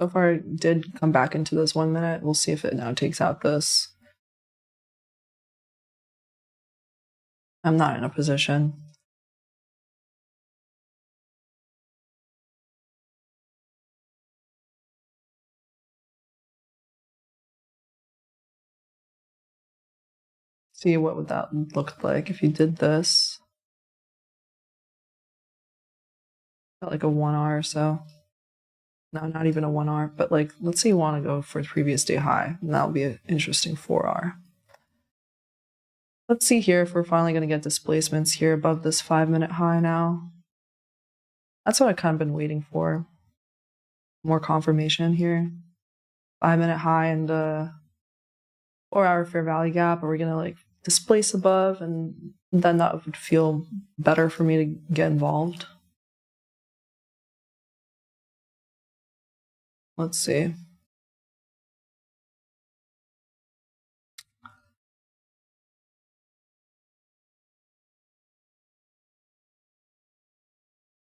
So far, I did come back into this 1 minute. We'll see if it now takes out this. I'm not in a position. See, what would that look like if you did this? Got like a 1R or so. No, not even a 1R, but like, let's say you want to go for the previous day high, and that'll be an interesting 4R. Let's see here if we're finally going to get displacements here above this 5-minute high now. That's what I've kind of been waiting for. More confirmation here. 5-minute high and 4-hour fair value gap. Are we going to like displace above? And then that would feel better for me to get involved. Let's see.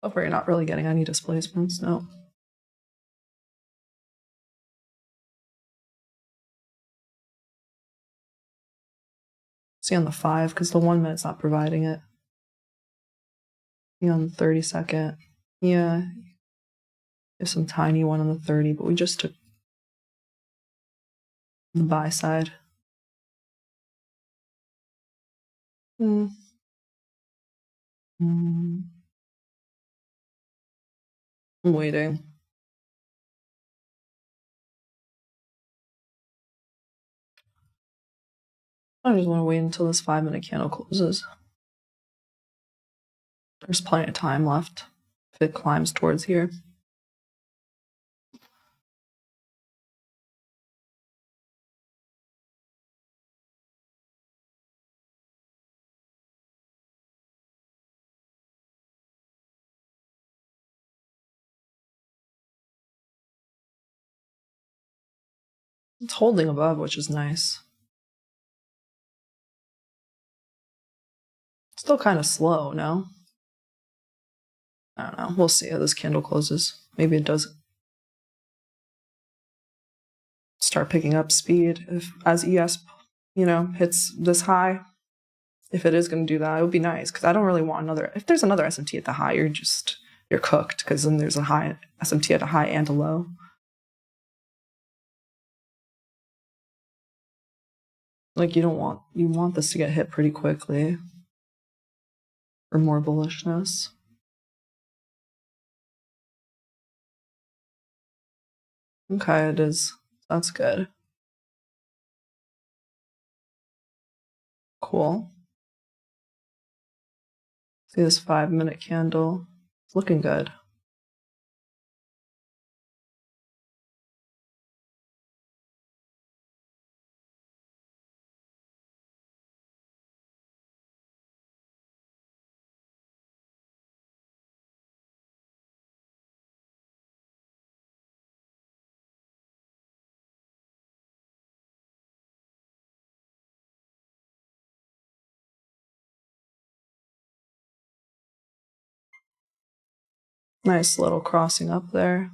So far, you're not really getting any displacements, no. See on the 5, because the 1 minute's not providing it. See on the 30-second. Yeah. There's some tiny one on the 30, but we just took the buy side. I'm waiting. I just want to wait until this 5-minute candle closes. There's plenty of time left if it climbs towards here. It's holding above, which is nice. Still kind of slow, no? I don't know. We'll see how this candle closes. Maybe it does start picking up speed as ES, hits this high. If it is going to do that, it would be nice because I don't really want another. If there's another SMT at the high, you're cooked because then there's a high SMT at a high and a low. Like you want this to get hit pretty quickly for more bullishness. Okay, it is. That's good. Cool. See this 5-minute candle. It's looking good. Nice little crossing up there.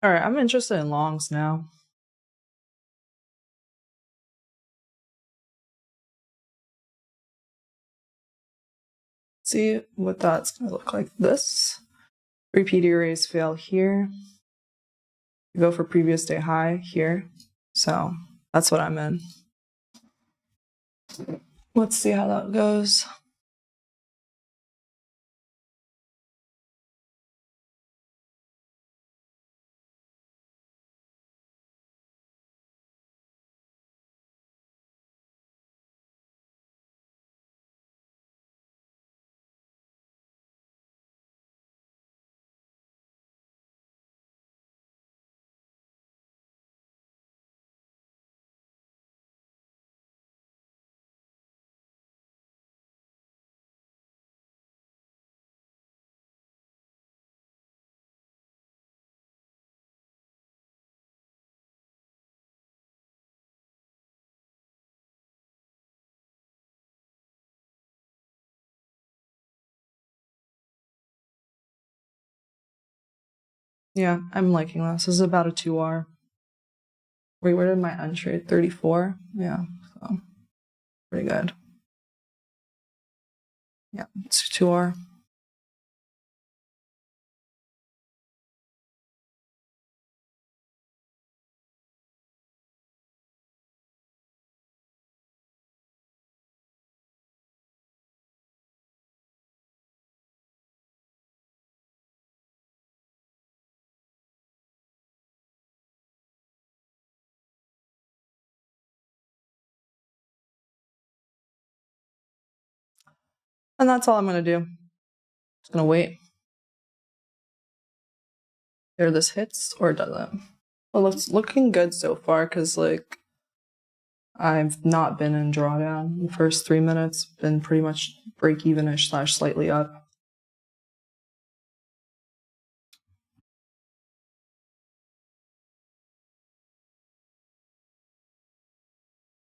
All right, I'm interested in longs now. See what that's going to look like. This repeat arrays fail here. You go for previous day high here. So that's what I'm in. Let's see how that goes. Yeah, I'm liking this. This is about a 2R. Wait, where did my untrade? 34? Yeah, so pretty good. Yeah, it's 2R. And that's all I'm going to do. Just going to wait. Either this hits or it doesn't. Well, it's looking good so far because, like, I've not been in drawdown. The first 3 minutes been pretty much break-even-ish / slightly up.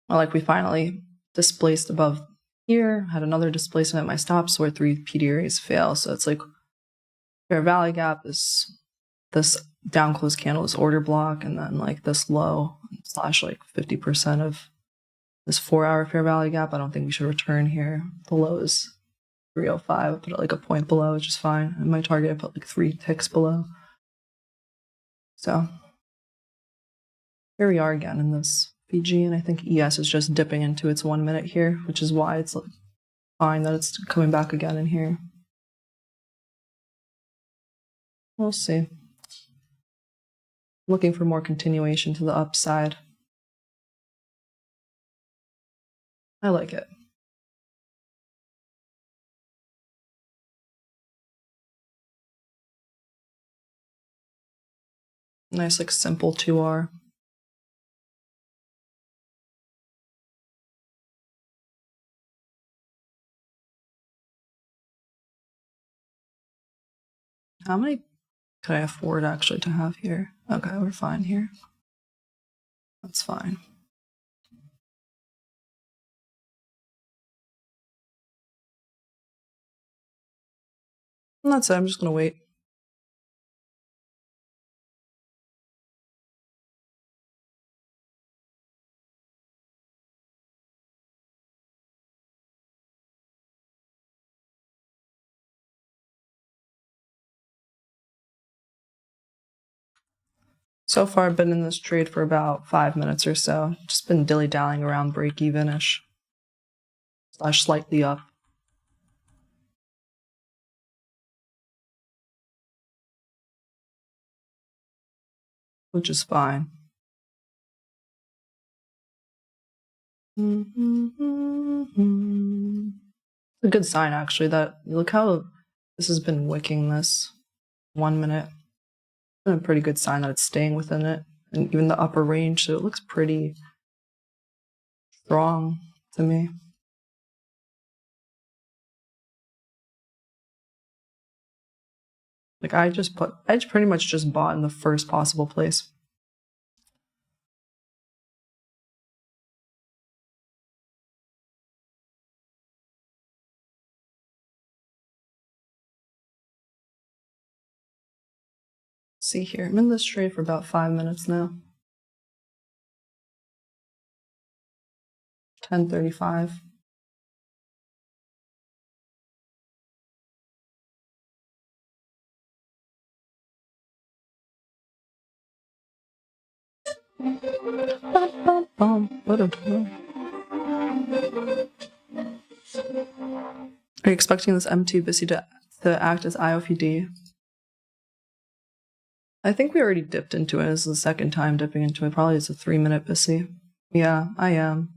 Like we finally displaced above here, had another displacement at my stops where 3 PD areas fail. So it's like fair value gap is this down close candle is order block, and then like this low slash like 50% of this 4-hour fair value gap. I don't think we should return here. The low is 305. I put it like a point below, which is fine. And my target I put like 3 ticks below. So here we are again in this BG, and I think ES is just dipping into its 1 minute here, which is why it's fine that it's coming back again in here. We'll see. Looking for more continuation to the upside. I like it. Nice, like simple 2R. How many could I afford actually to have here? Okay, we're fine here. That's fine. And that's it, I'm just gonna wait. So far, I've been in this trade for about 5 minutes or so. Just been dilly-dallying around break-even-ish. Slash slightly up. Which is fine. It's a good sign, actually, that look how this has been wicking this 1 minute. It's been a pretty good sign that it's staying within it, and even the upper range, so it looks pretty strong to me. Like I pretty much just bought in the first possible place. See here, I'm in this trade for about 5 minutes now. 10:35. Are you expecting this M2 BISI to act as IOPD? I think we already dipped into it. This is the second time dipping into it. Probably it's a 3-minute BISI. Yeah, I am.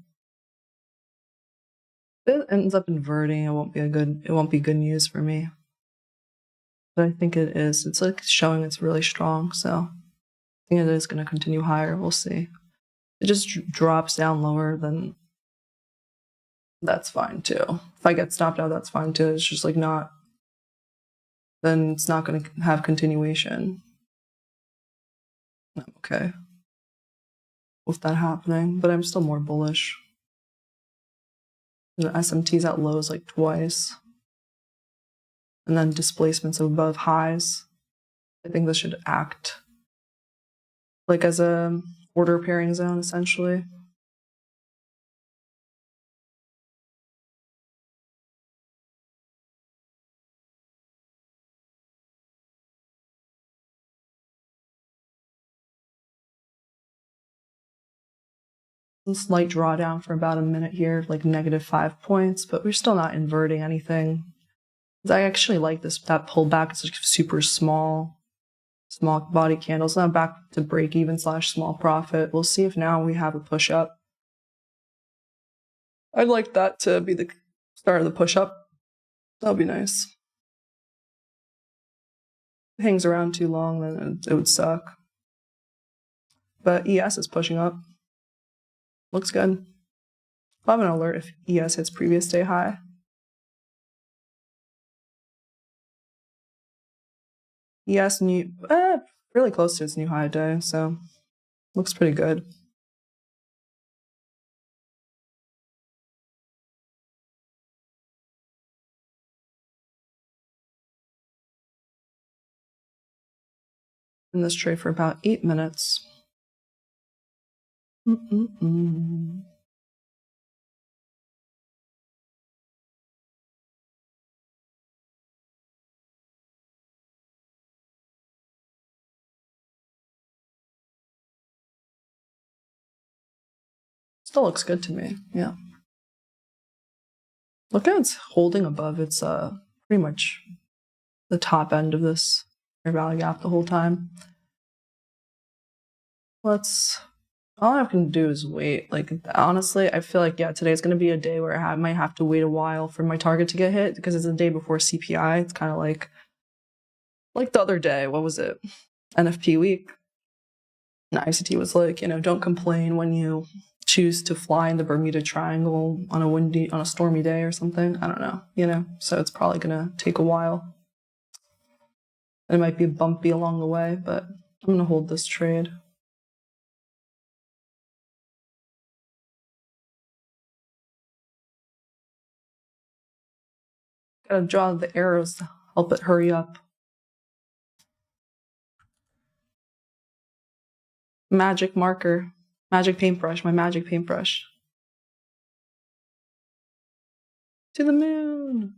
If it ends up inverting, it won't be good news for me. But I think it is. It's like showing it's really strong, so I think it is going to continue higher. We'll see. It just drops down lower, then that's fine too. If I get stopped out, that's fine too. It's just like not, then it's not going to have continuation. I'm okay with that happening, but I'm still more bullish. The SMT's at lows like twice. And then displacements above highs. I think this should act like as a order pairing zone, essentially. A slight drawdown for about a minute here, like -5 points, but we're still not inverting anything. I actually like that pullback. It's like super small body candles. Now back to break even / small profit. We'll see if now we have a push up. I'd like that to be the start of the push up. That'll be nice. If it hangs around too long, then it would suck. But ES is pushing up. Looks good. I'll have an alert if ES hits previous day high. ES really close to its new high day, so looks pretty good. in this trade for about 8 minutes. Still looks good to me, yeah. Look how it's holding above its pretty much the top end of this fair value gap the whole time. All I can do is wait. Like, honestly, I feel like, yeah, today's going to be a day where I might have to wait a while for my target to get hit because it's the day before CPI. It's kind of like the other day. What was it? NFP week. And ICT was like, don't complain when you choose to fly in the Bermuda Triangle on a stormy day or something. I don't know, so it's probably going to take a while. It might be bumpy along the way, but I'm going to hold this trade. Gotta draw the arrows to help it hurry up. Magic marker. Magic paintbrush. My magic paintbrush. To the moon!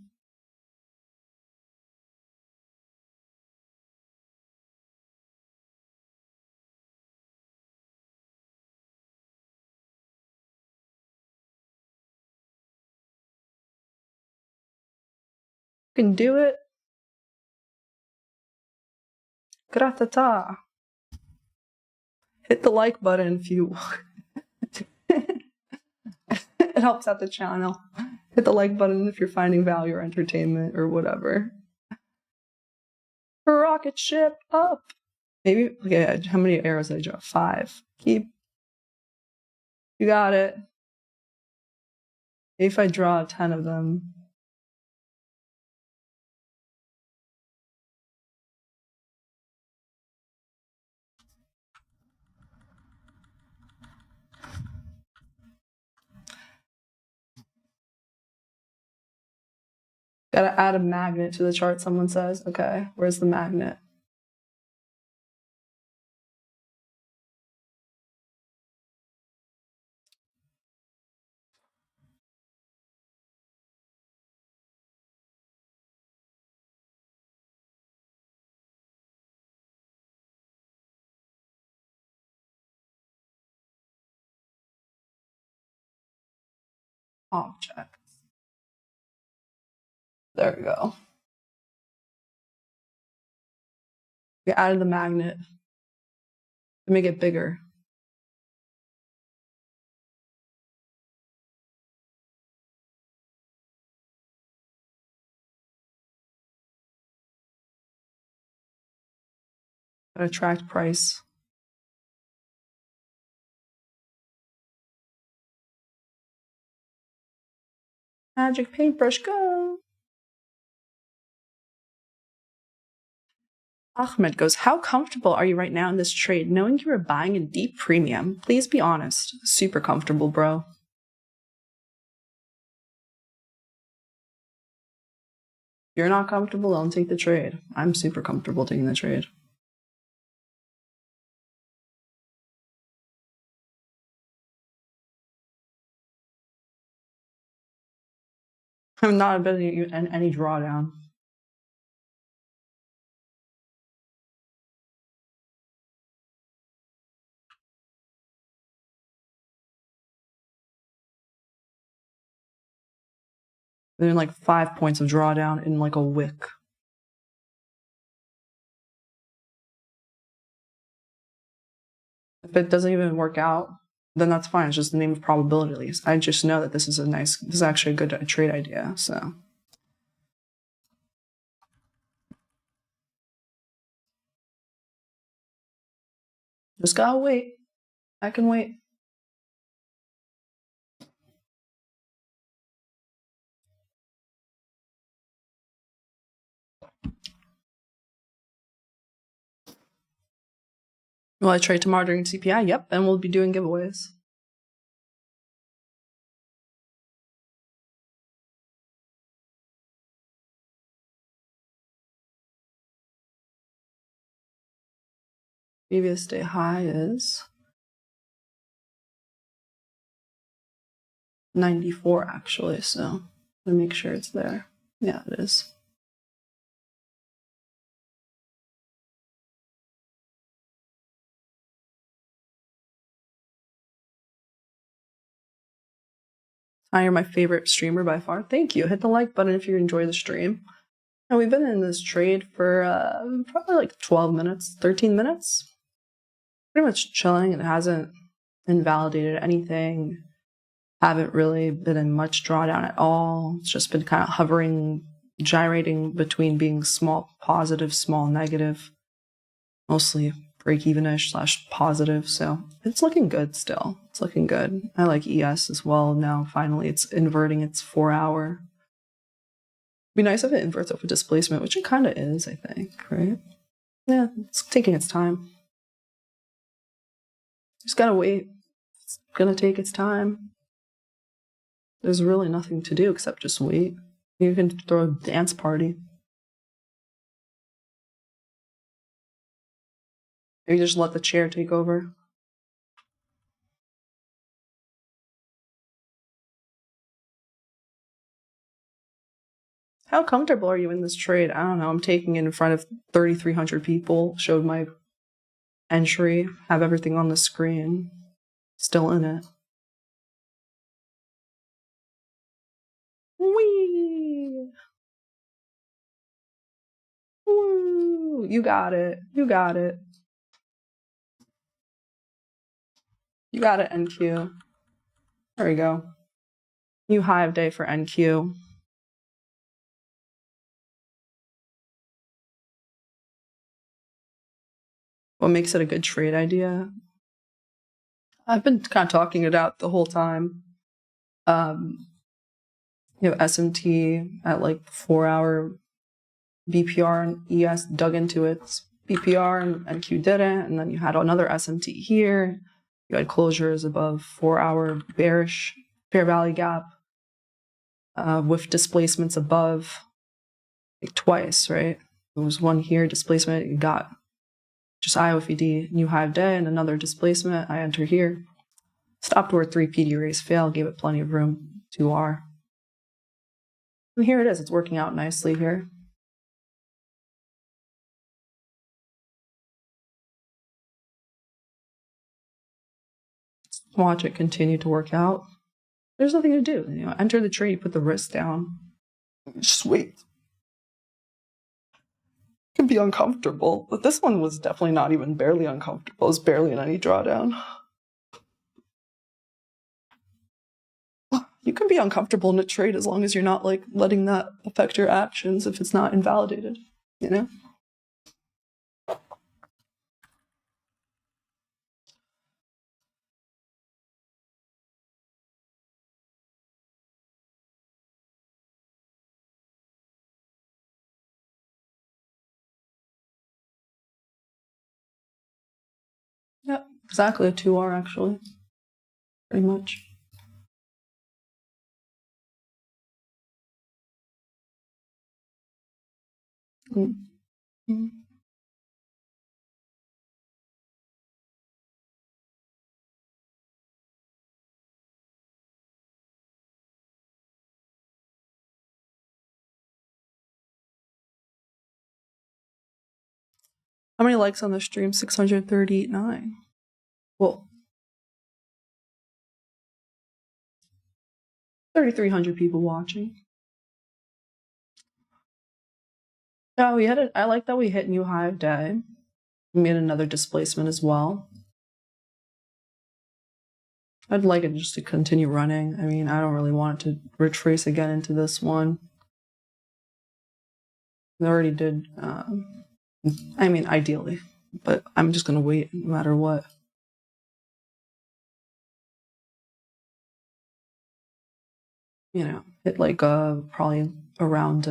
You can do it. Gratata. Hit the like button if you... It helps out the channel. Hit the like button if you're finding value or entertainment or whatever. Rocket ship up! Maybe, okay, how many arrows did I draw? 5. Keep. You got it. Maybe if I draw 10 of them. Gotta add a magnet to the chart, someone says. Okay, where's the magnet? Object. There we go. We added the magnet to make it bigger. Gotta attract price. Magic paintbrush, go! Ahmed goes, how comfortable are you right now in this trade, knowing you are buying a deep premium? Please be honest. Super comfortable, bro. If you're not comfortable, don't take the trade. I'm super comfortable taking the trade. I'm not betting you any drawdown. Then like 5 points of drawdown in like a wick. If it doesn't even work out, then that's fine. It's just the name of probability at least. I just know that this is actually a good trade idea, so. Just gotta wait. I can wait. Will I trade tomorrow during CPI? Yep, and we'll be doing giveaways. Previous day high is 94 actually, so let me make sure it's there. Yeah, it is. You're my favorite streamer by far. Thank you. Hit the like button if you enjoy the stream. And we've been in this trade for probably like 12 minutes, 13 minutes. Pretty much chilling. It hasn't invalidated anything. Haven't really been in much drawdown at all. It's just been kind of hovering, gyrating between being small positive, small negative. Mostly break-even-ish / positive, so it's looking good still. It's looking good. I like ES as well now. Finally, it's inverting its 4-hour. Be nice if it inverts off a displacement, which it kind of is, I think, right? Yeah, it's taking its time. Just gotta wait. It's gonna take its time. There's really nothing to do except just wait. You can throw a dance party. Maybe just let the chair take over. How comfortable are you in this trade? I don't know. I'm taking it in front of 3,300 people. Showed my entry. Have everything on the screen. Still in it. Whee! Woo! You got it. You got it. You got it, NQ. There we go. New high of day for NQ. What makes it a good trade idea? I've been kind of talking it out the whole time. You have SMT at like 4-hour BPR and ES dug into its BPR and NQ didn't, and then you had another SMT here. You had closures above 4-hour bearish fair value gap with displacements above like twice, right? There was one here, displacement, you got just IOFED, new high of day, and another displacement. I enter here. Stopped where 3 PD raise failed, gave it plenty of room, 2R. And here it is, it's working out nicely here. Watch it continue to work out. There's nothing to do. You know, enter the trade, put the risk down. Just wait. It can be uncomfortable, but this one was definitely not even barely uncomfortable. It was barely in any drawdown. You can be uncomfortable in a trade as long as you're not like letting that affect your actions if it's not invalidated, you know? Yeah, exactly a 2R actually. Pretty much. Mm-hmm. How many likes on the stream? 639. Well, 3,300 people watching. Yeah, we had it. I like that we hit new high of day. We made another displacement as well. I'd like it just to continue running. I mean, I don't really want it to retrace again into this one. We already did, I mean, ideally, but I'm just going to wait no matter what. You know, hit like probably around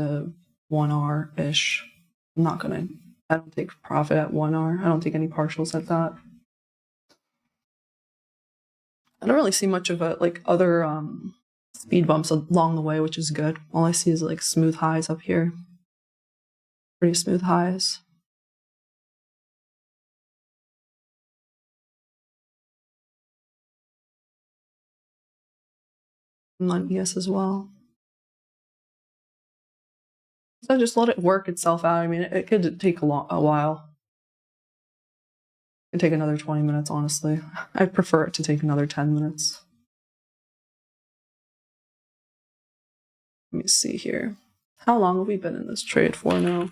1R-ish. I'm not going to, I don't take profit at 1R. I don't take any partials at that. I don't really see much of a, like other speed bumps along the way, which is good. All I see is like smooth highs up here. Pretty smooth highs. on ES as well. So just let it work itself out. I mean, it could take a while. It could take another 20 minutes, honestly. I'd prefer it to take another 10 minutes. Let me see here. How long have we been in this trade for now?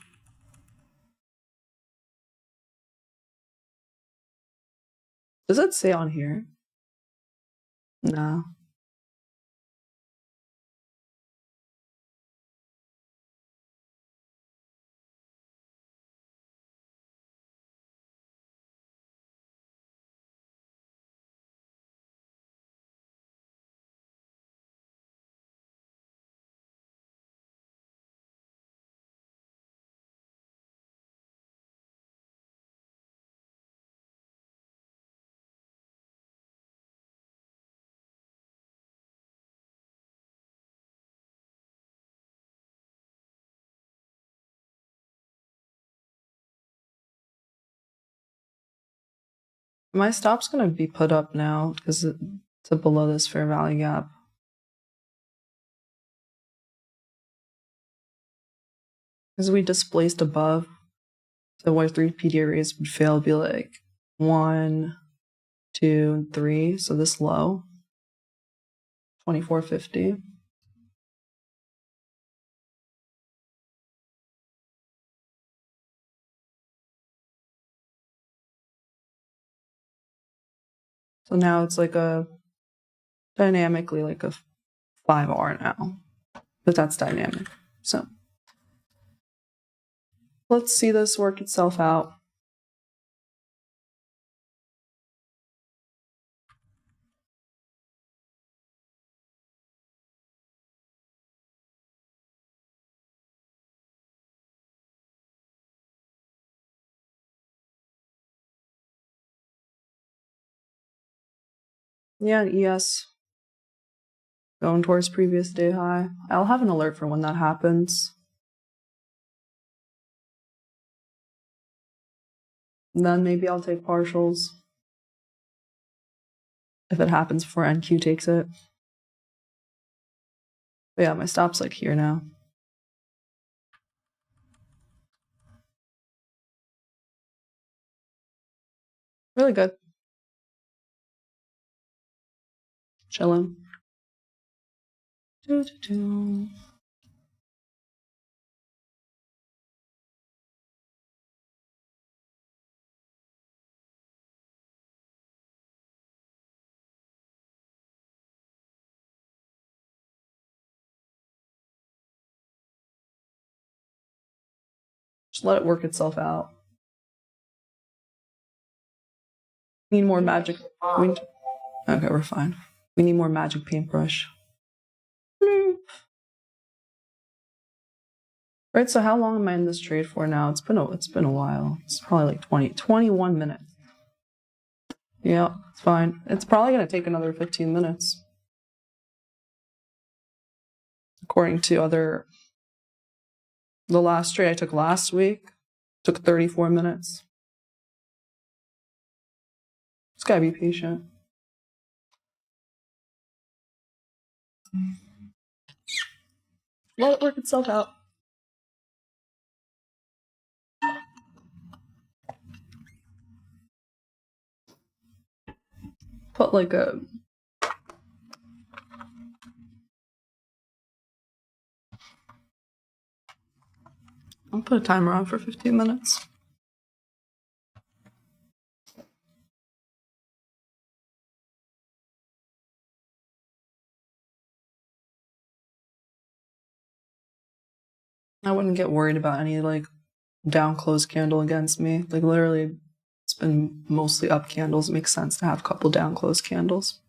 Does it say on here? No. My stop's gonna be put up now because it's below this fair value gap. Because we displaced above, so why 3 PD arrays would fail would be like 1, 2, and 3. So this low, 2450. So now it's like a dynamically like a 5R now, but that's dynamic. So let's see this work itself out. Yeah, ES going towards previous day high. I'll have an alert for when that happens. And then maybe I'll take partials if it happens before NQ takes it. But yeah, my stop's like here now. Really good. Chilling. Just let it work itself out. We need more magic. Okay, we're fine. We need more magic paintbrush. Right, so how long am I in this trade for now? It's been a while. It's probably like 21 minutes. Yeah, it's fine. It's probably gonna take another 15 minutes. According to the last trade I took last week, took 34 minutes. Just gotta be patient. Let it work itself out. Put like I'll put a timer on for 15 minutes. I wouldn't get worried about any like down close candle against me. Like literally, it's been mostly up candles. It makes sense to have a couple down close candles.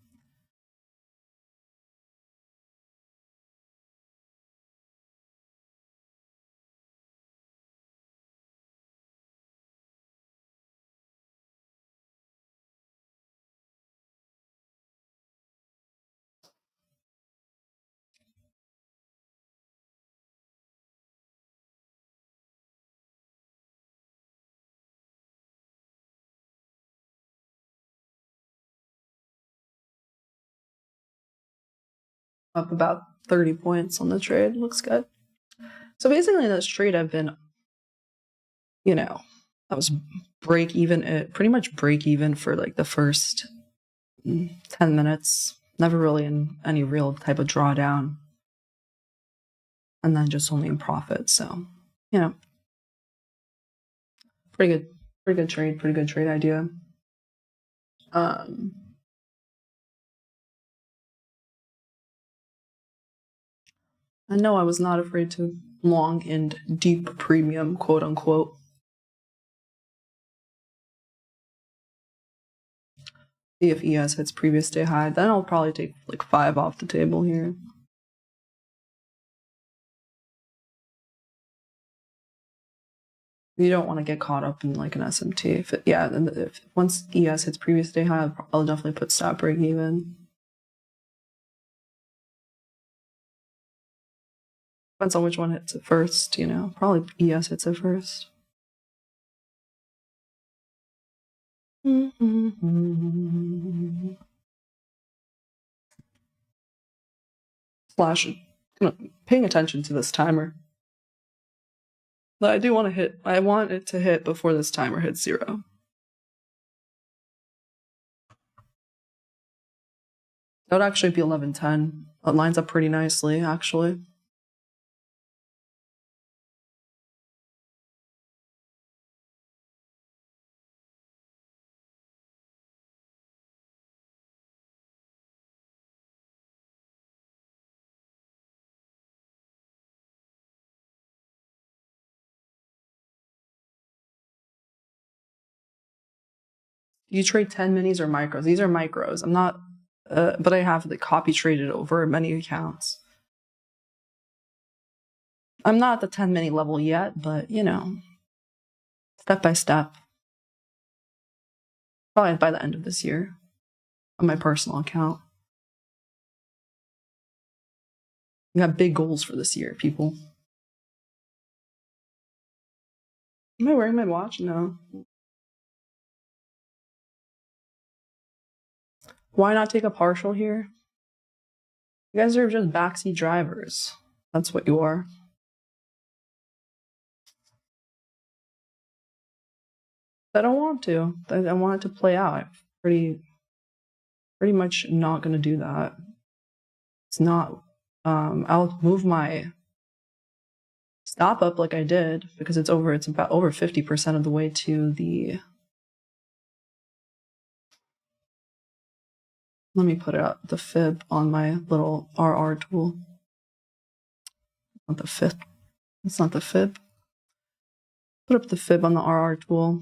Up about 30 points on the trade. Looks good. So basically, in this trade, I've been, I was pretty much break even for like the first 10 minutes. Never really in any real type of drawdown. And then just only in profit. So, pretty good trade idea. I know I was not afraid to long and deep premium, quote unquote. See if ES hits previous day high. Then I'll probably take like 5 off the table here. You don't want to get caught up in like an SMT. If once ES hits previous day high, I'll definitely put stop break even. Depends on which one hits it first, Probably ES hits it first. Slash, paying attention to this timer. But I do want it to hit before this timer hits 0. That would actually be 11:10. It lines up pretty nicely, actually. You trade 10 minis or micros. These are micros. I'm not, but I have copy traded over many accounts. I'm not at the 10 mini level yet, but step by step. Probably by the end of this year on my personal account. We got big goals for this year, people. Am I wearing my watch? No. Why not take a partial here? You guys are just backseat drivers. That's what you are. I don't want to. I want it to play out. I'm pretty much not going to do that. It's not. I'll move my stop up like I did because it's about over 50% of the way to the. Let me put out the fib on my little RR tool. Not the fib. It's not the fib. Put up the fib on the RR tool.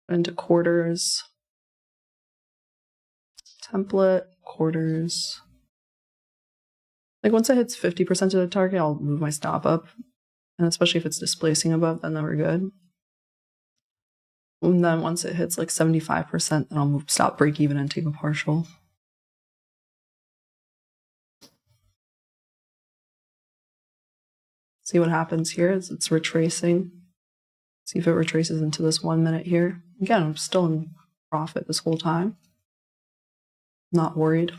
Into quarters. Template, quarters. Like once it hits 50% of the target, I'll move my stop up. And especially if it's displacing above, then we're good. And then once it hits like 75%, then I'll stop break even and take a partial. See what happens here as it's retracing. See if it retraces into this 1 minute here. Again, I'm still in profit this whole time. Not worried.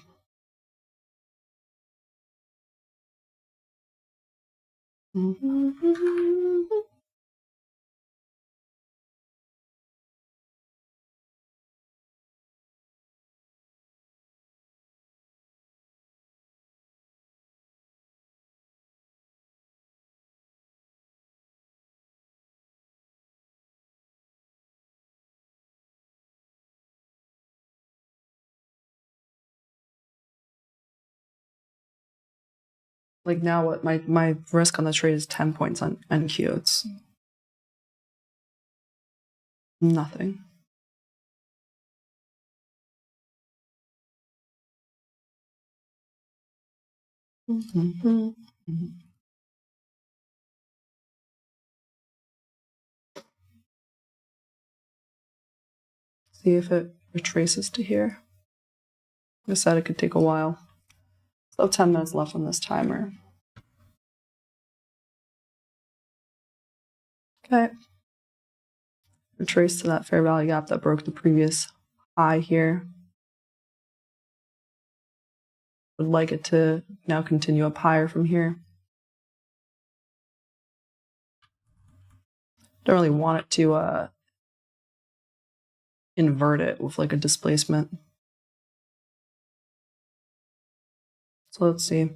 Like now what my risk on the trade is 10 points on NQ. It's nothing. See if it retraces to here. I said it could take a while. So 10 minutes left on this timer. Okay. Retrace to that fair value gap that broke the previous high here. would like it to now continue up higher from here. Don't really want it to invert it with like a displacement. So let's see.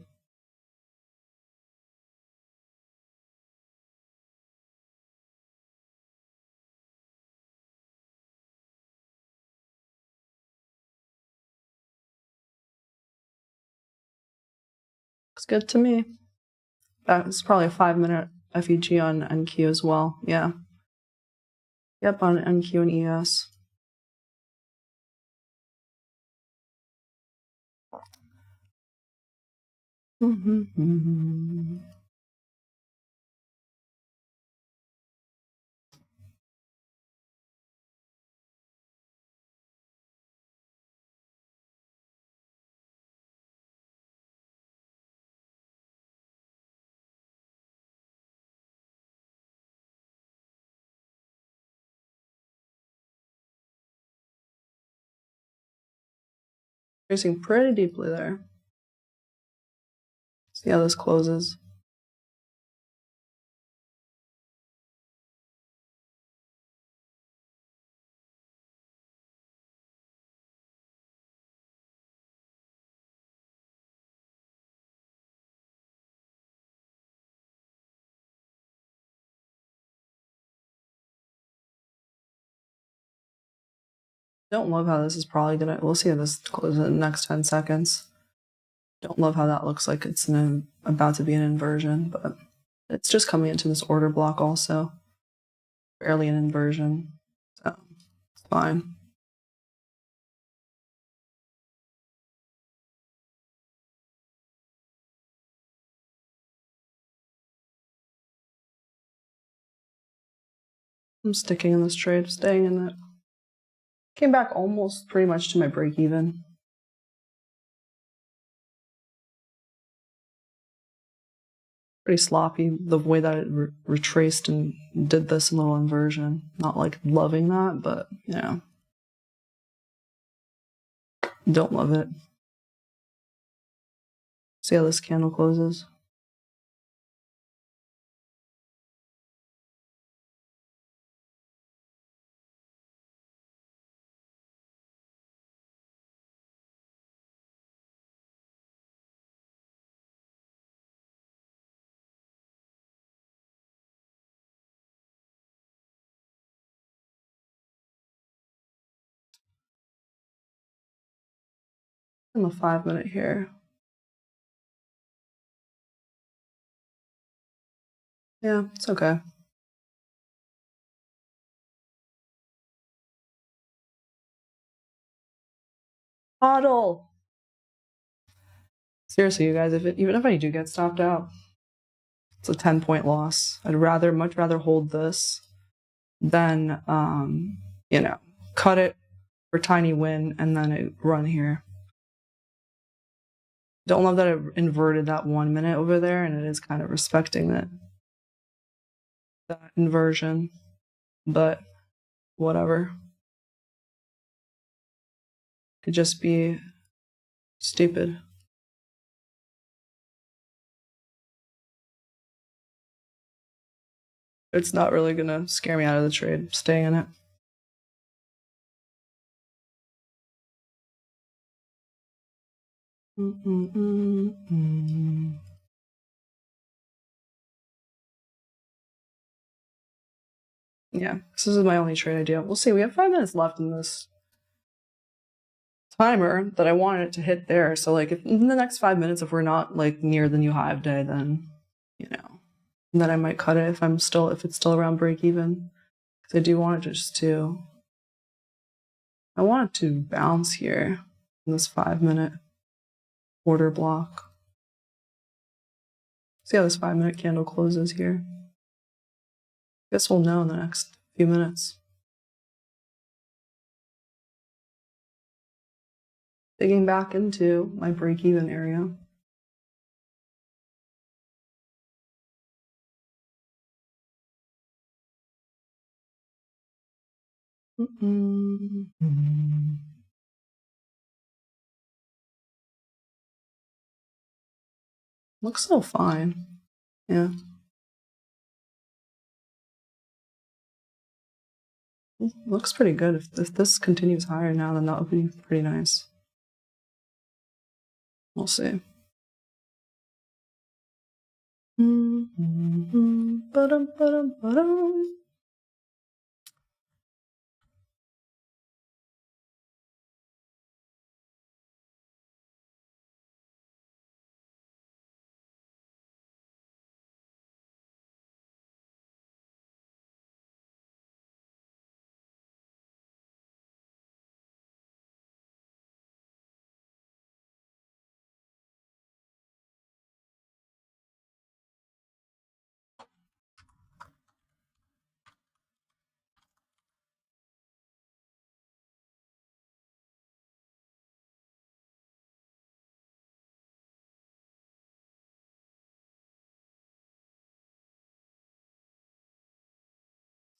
Looks good to me. That's probably a 5-minute FEG on NQ as well. Yeah. Yep, on NQ and ES. Tracing pretty deeply there. See how this closes. Don't love how this is probably gonna, we'll see how this closes in the next 10 seconds. Don't love how that looks like it's about to be an inversion, but it's just coming into this order block also. Barely an inversion, so it's fine. I'm sticking in this trade, staying in it. Came back almost pretty much to my break even. Pretty sloppy the way that it retraced and did this little inversion. Not like loving that, but you know, don't love it. See how this candle closes? In the 5-minute here. Yeah, it's okay. Hodl! Seriously, you guys, even if I do get stopped out, it's a 10-point loss. I'd much rather hold this than, you know, cut it for tiny win and then it run here. Don't love that it inverted that 1 minute over there, and it is kind of respecting that inversion, but whatever. Could just be stupid. It's not really gonna scare me out of the trade. Stay in it. Yeah, this is my only trade idea. We'll see. We have 5 minutes left in this timer that I wanted it to hit there. So like if in the next 5 minutes, if we're not like near the new high of day, then you know, then I might cut it if it's still around break even. Because I do want it I want it to bounce here in this 5-minute order block. See how this 5-minute candle closes here. Guess we'll know in the next few minutes. Digging back into my break-even area. Looks so fine. Yeah. Looks pretty good. If this continues higher now, then that would be pretty nice. We'll see. Ba-dum, ba-dum, ba-dum.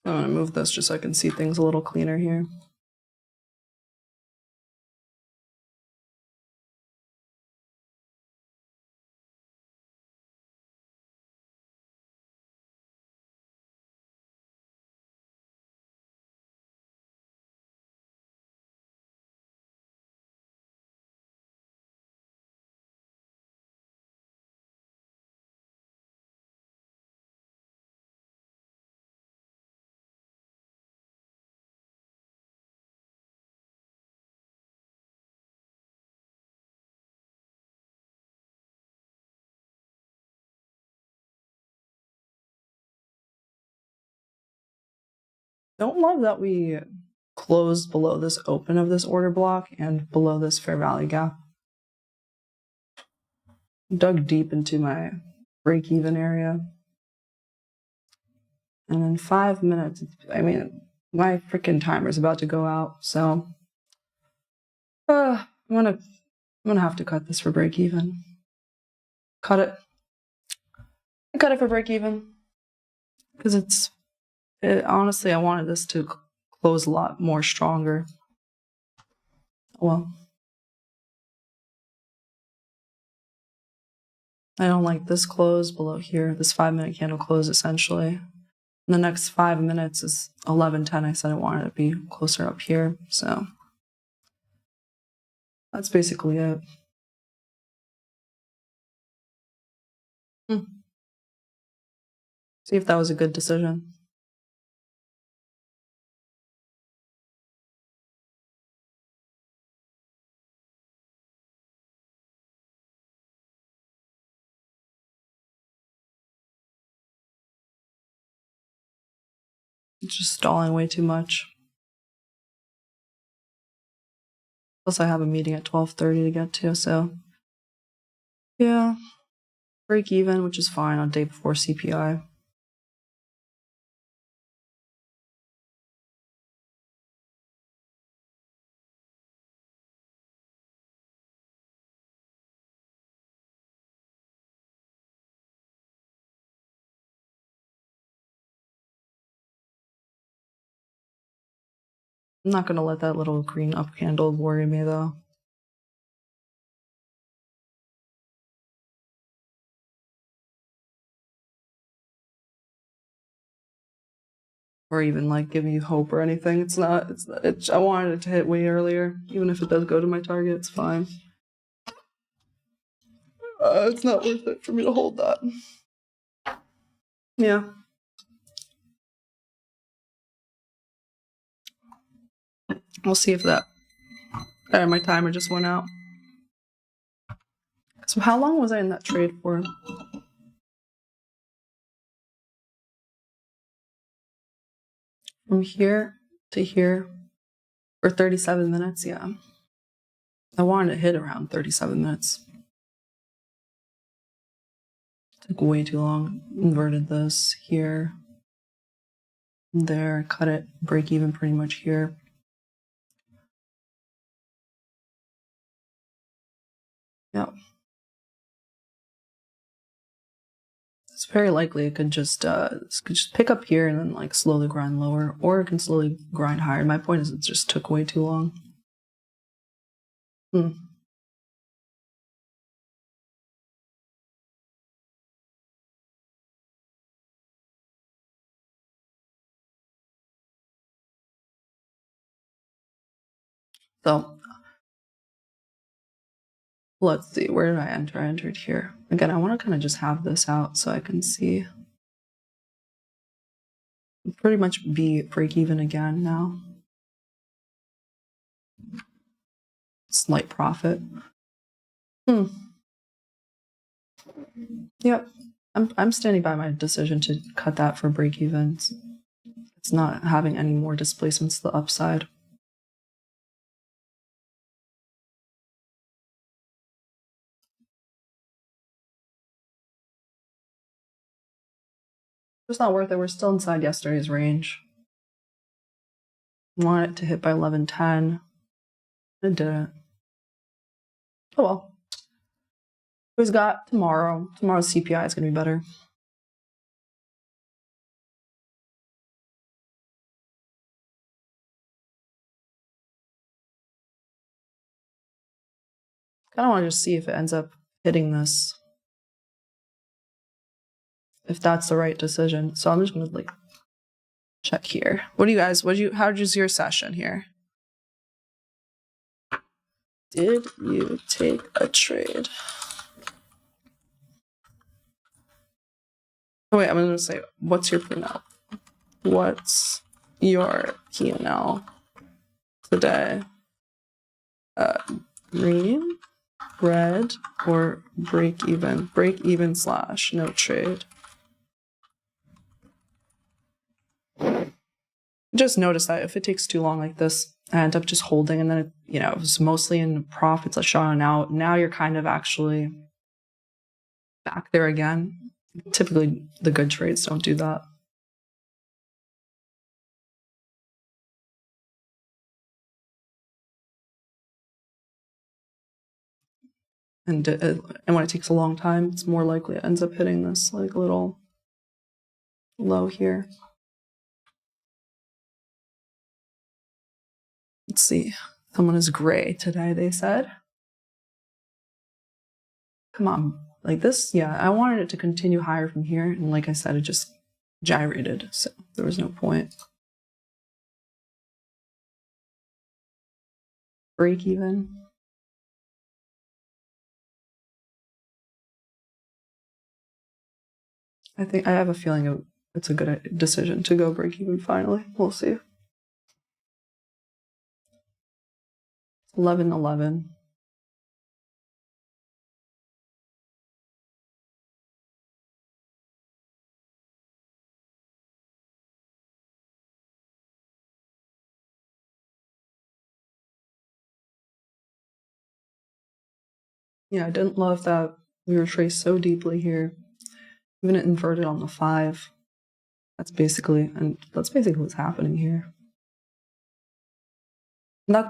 I'm gonna move this just so I can see things a little cleaner here. Don't love that we closed below this open of this order block and below this fair value gap. Dug deep into my break-even area. And in 5 minutes, I mean, my freaking timer's about to go out, so I'm gonna have to cut this for break-even. Cut it. I cut it for break-even because honestly, I wanted this to close a lot more stronger. Well, I don't like this close below here, this 5-minute candle close essentially. And the next 5 minutes is 11:10. I said I wanted it to be closer up here, so that's basically it. See if that was a good decision. It's just stalling way too much. Plus I have a meeting at 12:30 to get to, so yeah. Break even, which is fine on day before CPI. I'm not gonna let that little green up candle worry me though. Or even like give me hope or anything. It's not, I wanted it to hit way earlier. Even if it does go to my target, it's fine. It's not worth it for me to hold that. Yeah. We'll see if that. My timer just went out. So how long was I in that trade for? From here to here for 37 minutes, yeah. I wanted to hit around 37 minutes. Took way too long. Inverted this here, there, cut it, break even pretty much here. Yep. It's very likely it could just pick up here and then like slowly grind lower, or it can slowly grind higher. My point is it just took way too long. So let's see, where did I enter? I entered here. Again, I want to kind of just have this out so I can see. Pretty much be break even again now. Slight profit. Yep. I'm standing by my decision to cut that for break evens. It's not having any more displacements to the upside. It's not worth it. We're still inside yesterday's range. Want it to hit by 11:10. It didn't. Oh well. Who's got tomorrow? Tomorrow's CPI is going to be better. Kind of want to just see if it ends up hitting this. If that's the right decision. So I'm just going to check here. How was your session here? Did you take a trade? Oh wait, I'm going to say, what's your P&L? What's your P&L today? Green, red, or break even? Break even / no trade. Just notice that if it takes too long like this, I end up just holding, and then it was mostly in profits, shot out. Now you're kind of actually back there again. Typically, the good trades don't do that. And when it takes a long time, it's more likely it ends up hitting this little low here. Let's see. Someone is gray today, they said. Come on. Like this, yeah, I wanted it to continue higher from here. And like I said, it just gyrated. So there was no point. Break even. I have a feeling it's a good decision to go break even finally. We'll see. 11:11. Yeah, I didn't love that we were traced so deeply here. Even it inverted on the 5. That's basically what's happening here.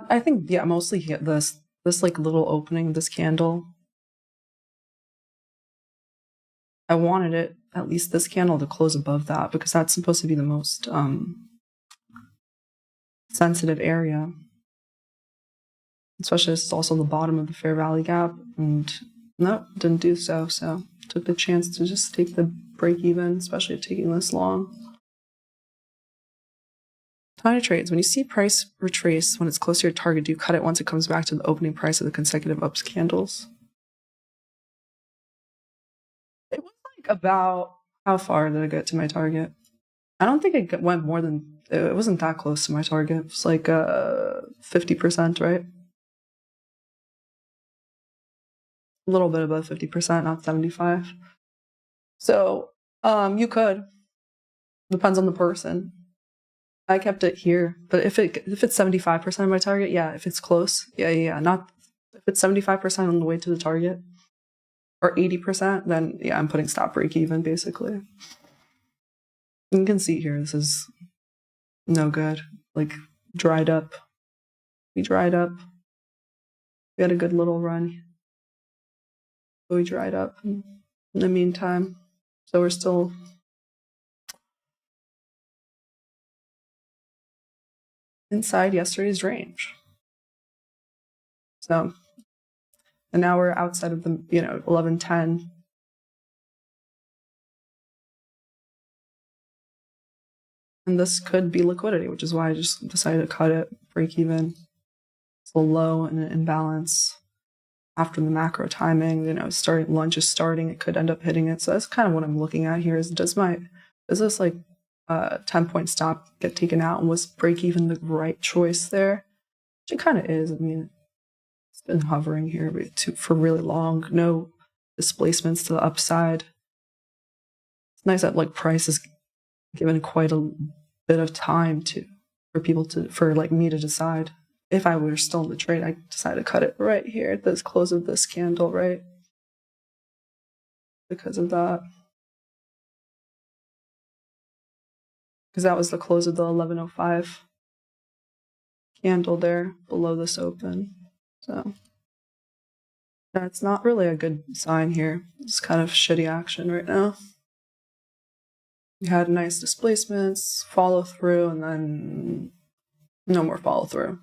I think, yeah, mostly this little opening, this candle. I wanted it, at least this candle, to close above that because that's supposed to be the most sensitive area. Especially this is also the bottom of the fair value gap, and no, didn't do so. So took the chance to just take the break even, especially taking this long. Time to trades. When you see price retrace when it's close to your target, do you cut it once it comes back to the opening price of the consecutive ups candles? It was about, how far did I get to my target? I don't think it went more than, it wasn't that close to my target. It was 50%, right? A little bit above 50%, not 75. So you could. Depends on the person. I kept it here, but if it's 75% of my target, yeah. If it's close, yeah. Not if it's 75% on the way to the target, or 80%, then yeah, I'm putting stop break even basically. You can see here, this is no good. Dried up. We dried up. We had a good little run, but we dried up in the meantime. So we're still inside yesterday's range. So, and now we're outside of the 11:10. And this could be liquidity, which is why I just decided to cut it, break even. It's below an imbalance after the macro timing, you know, lunge is starting, it could end up hitting it. So that's kind of what I'm looking at here is does this like 10-point stop get taken out, and was break even the right choice there? Which it kind of is. I mean, it's been hovering here for really long, no displacements to the upside. It's nice that like price is given quite a bit of time for like me to decide. If I were still in the trade, I decided to cut it right here at the close of this candle, right? Because of that. Because that was the close of the 1105 candle there below this open. So that's not really a good sign here. It's kind of shitty action right now. We had nice displacements, follow through, and then no more follow through.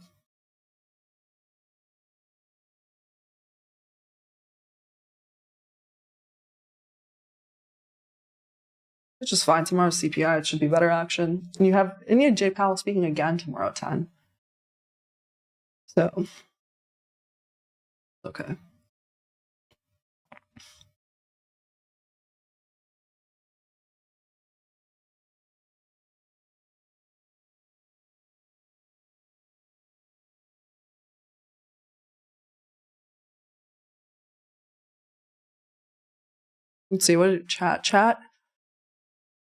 Which is fine. Tomorrow's CPI, it should be better action. And you have Jay Powell speaking again tomorrow at 10. So, okay. Let's see, what did chat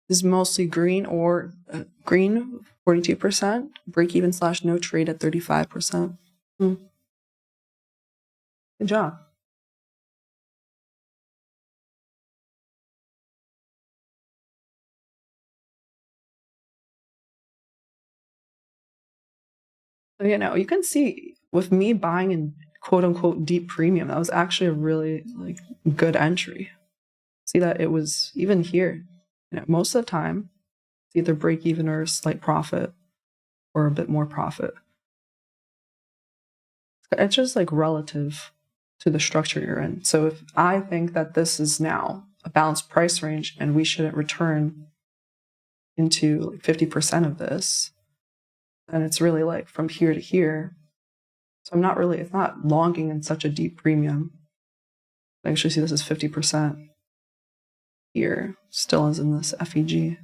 is mostly green or green 42%, break even / no trade at 35%. Good job. So, you know, you can see with me buying in quote unquote deep premium, that was actually a really like good entry. See that it was even here, you know, most of the time it's either break even or a slight profit or a bit more profit. It's just like relative to the structure you're in. So if I think that this is now a balanced price range and we shouldn't return into like 50% of this, then it's really like from here to here. So it's not longing in such a deep premium. I actually see this as 50% here, still is in this FEG.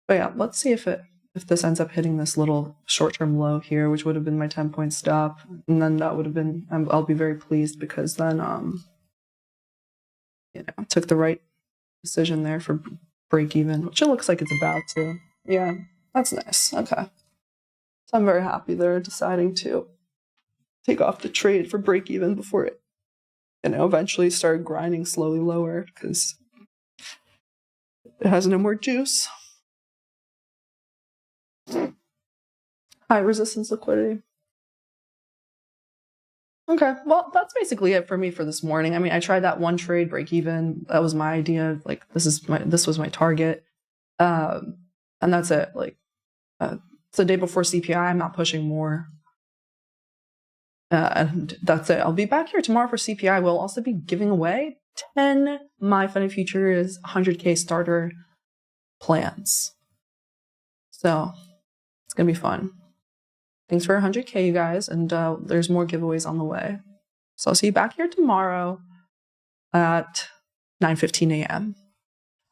But yeah, let's see if this ends up hitting this little short-term low here, which would have been my 10-point stop, and then that would have been, I'll be very pleased because then, you know, took the right decision there for break even, which it looks like it's about to. Yeah, that's nice. Okay. So I'm very happy they're deciding to take off the trade for break even before it, you know, eventually start grinding slowly lower because it has no more juice. High resistance liquidity. Okay, well, that's basically it for me for this morning. I mean, I tried that one trade break even. That was my idea. Like, this was my target, and that's it. Like, it's the day before CPI. I'm not pushing more, and that's it. I'll be back here tomorrow for CPI. We'll also be giving away 10 My Funny Futures 100K starter plans. So it's gonna be fun. Thanks for 100K, you guys, and there's more giveaways on the way. So I'll see you back here tomorrow at 9:15 a.m.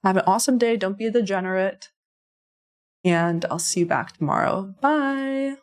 Have an awesome day. Don't be a degenerate. And I'll see you back tomorrow. Bye.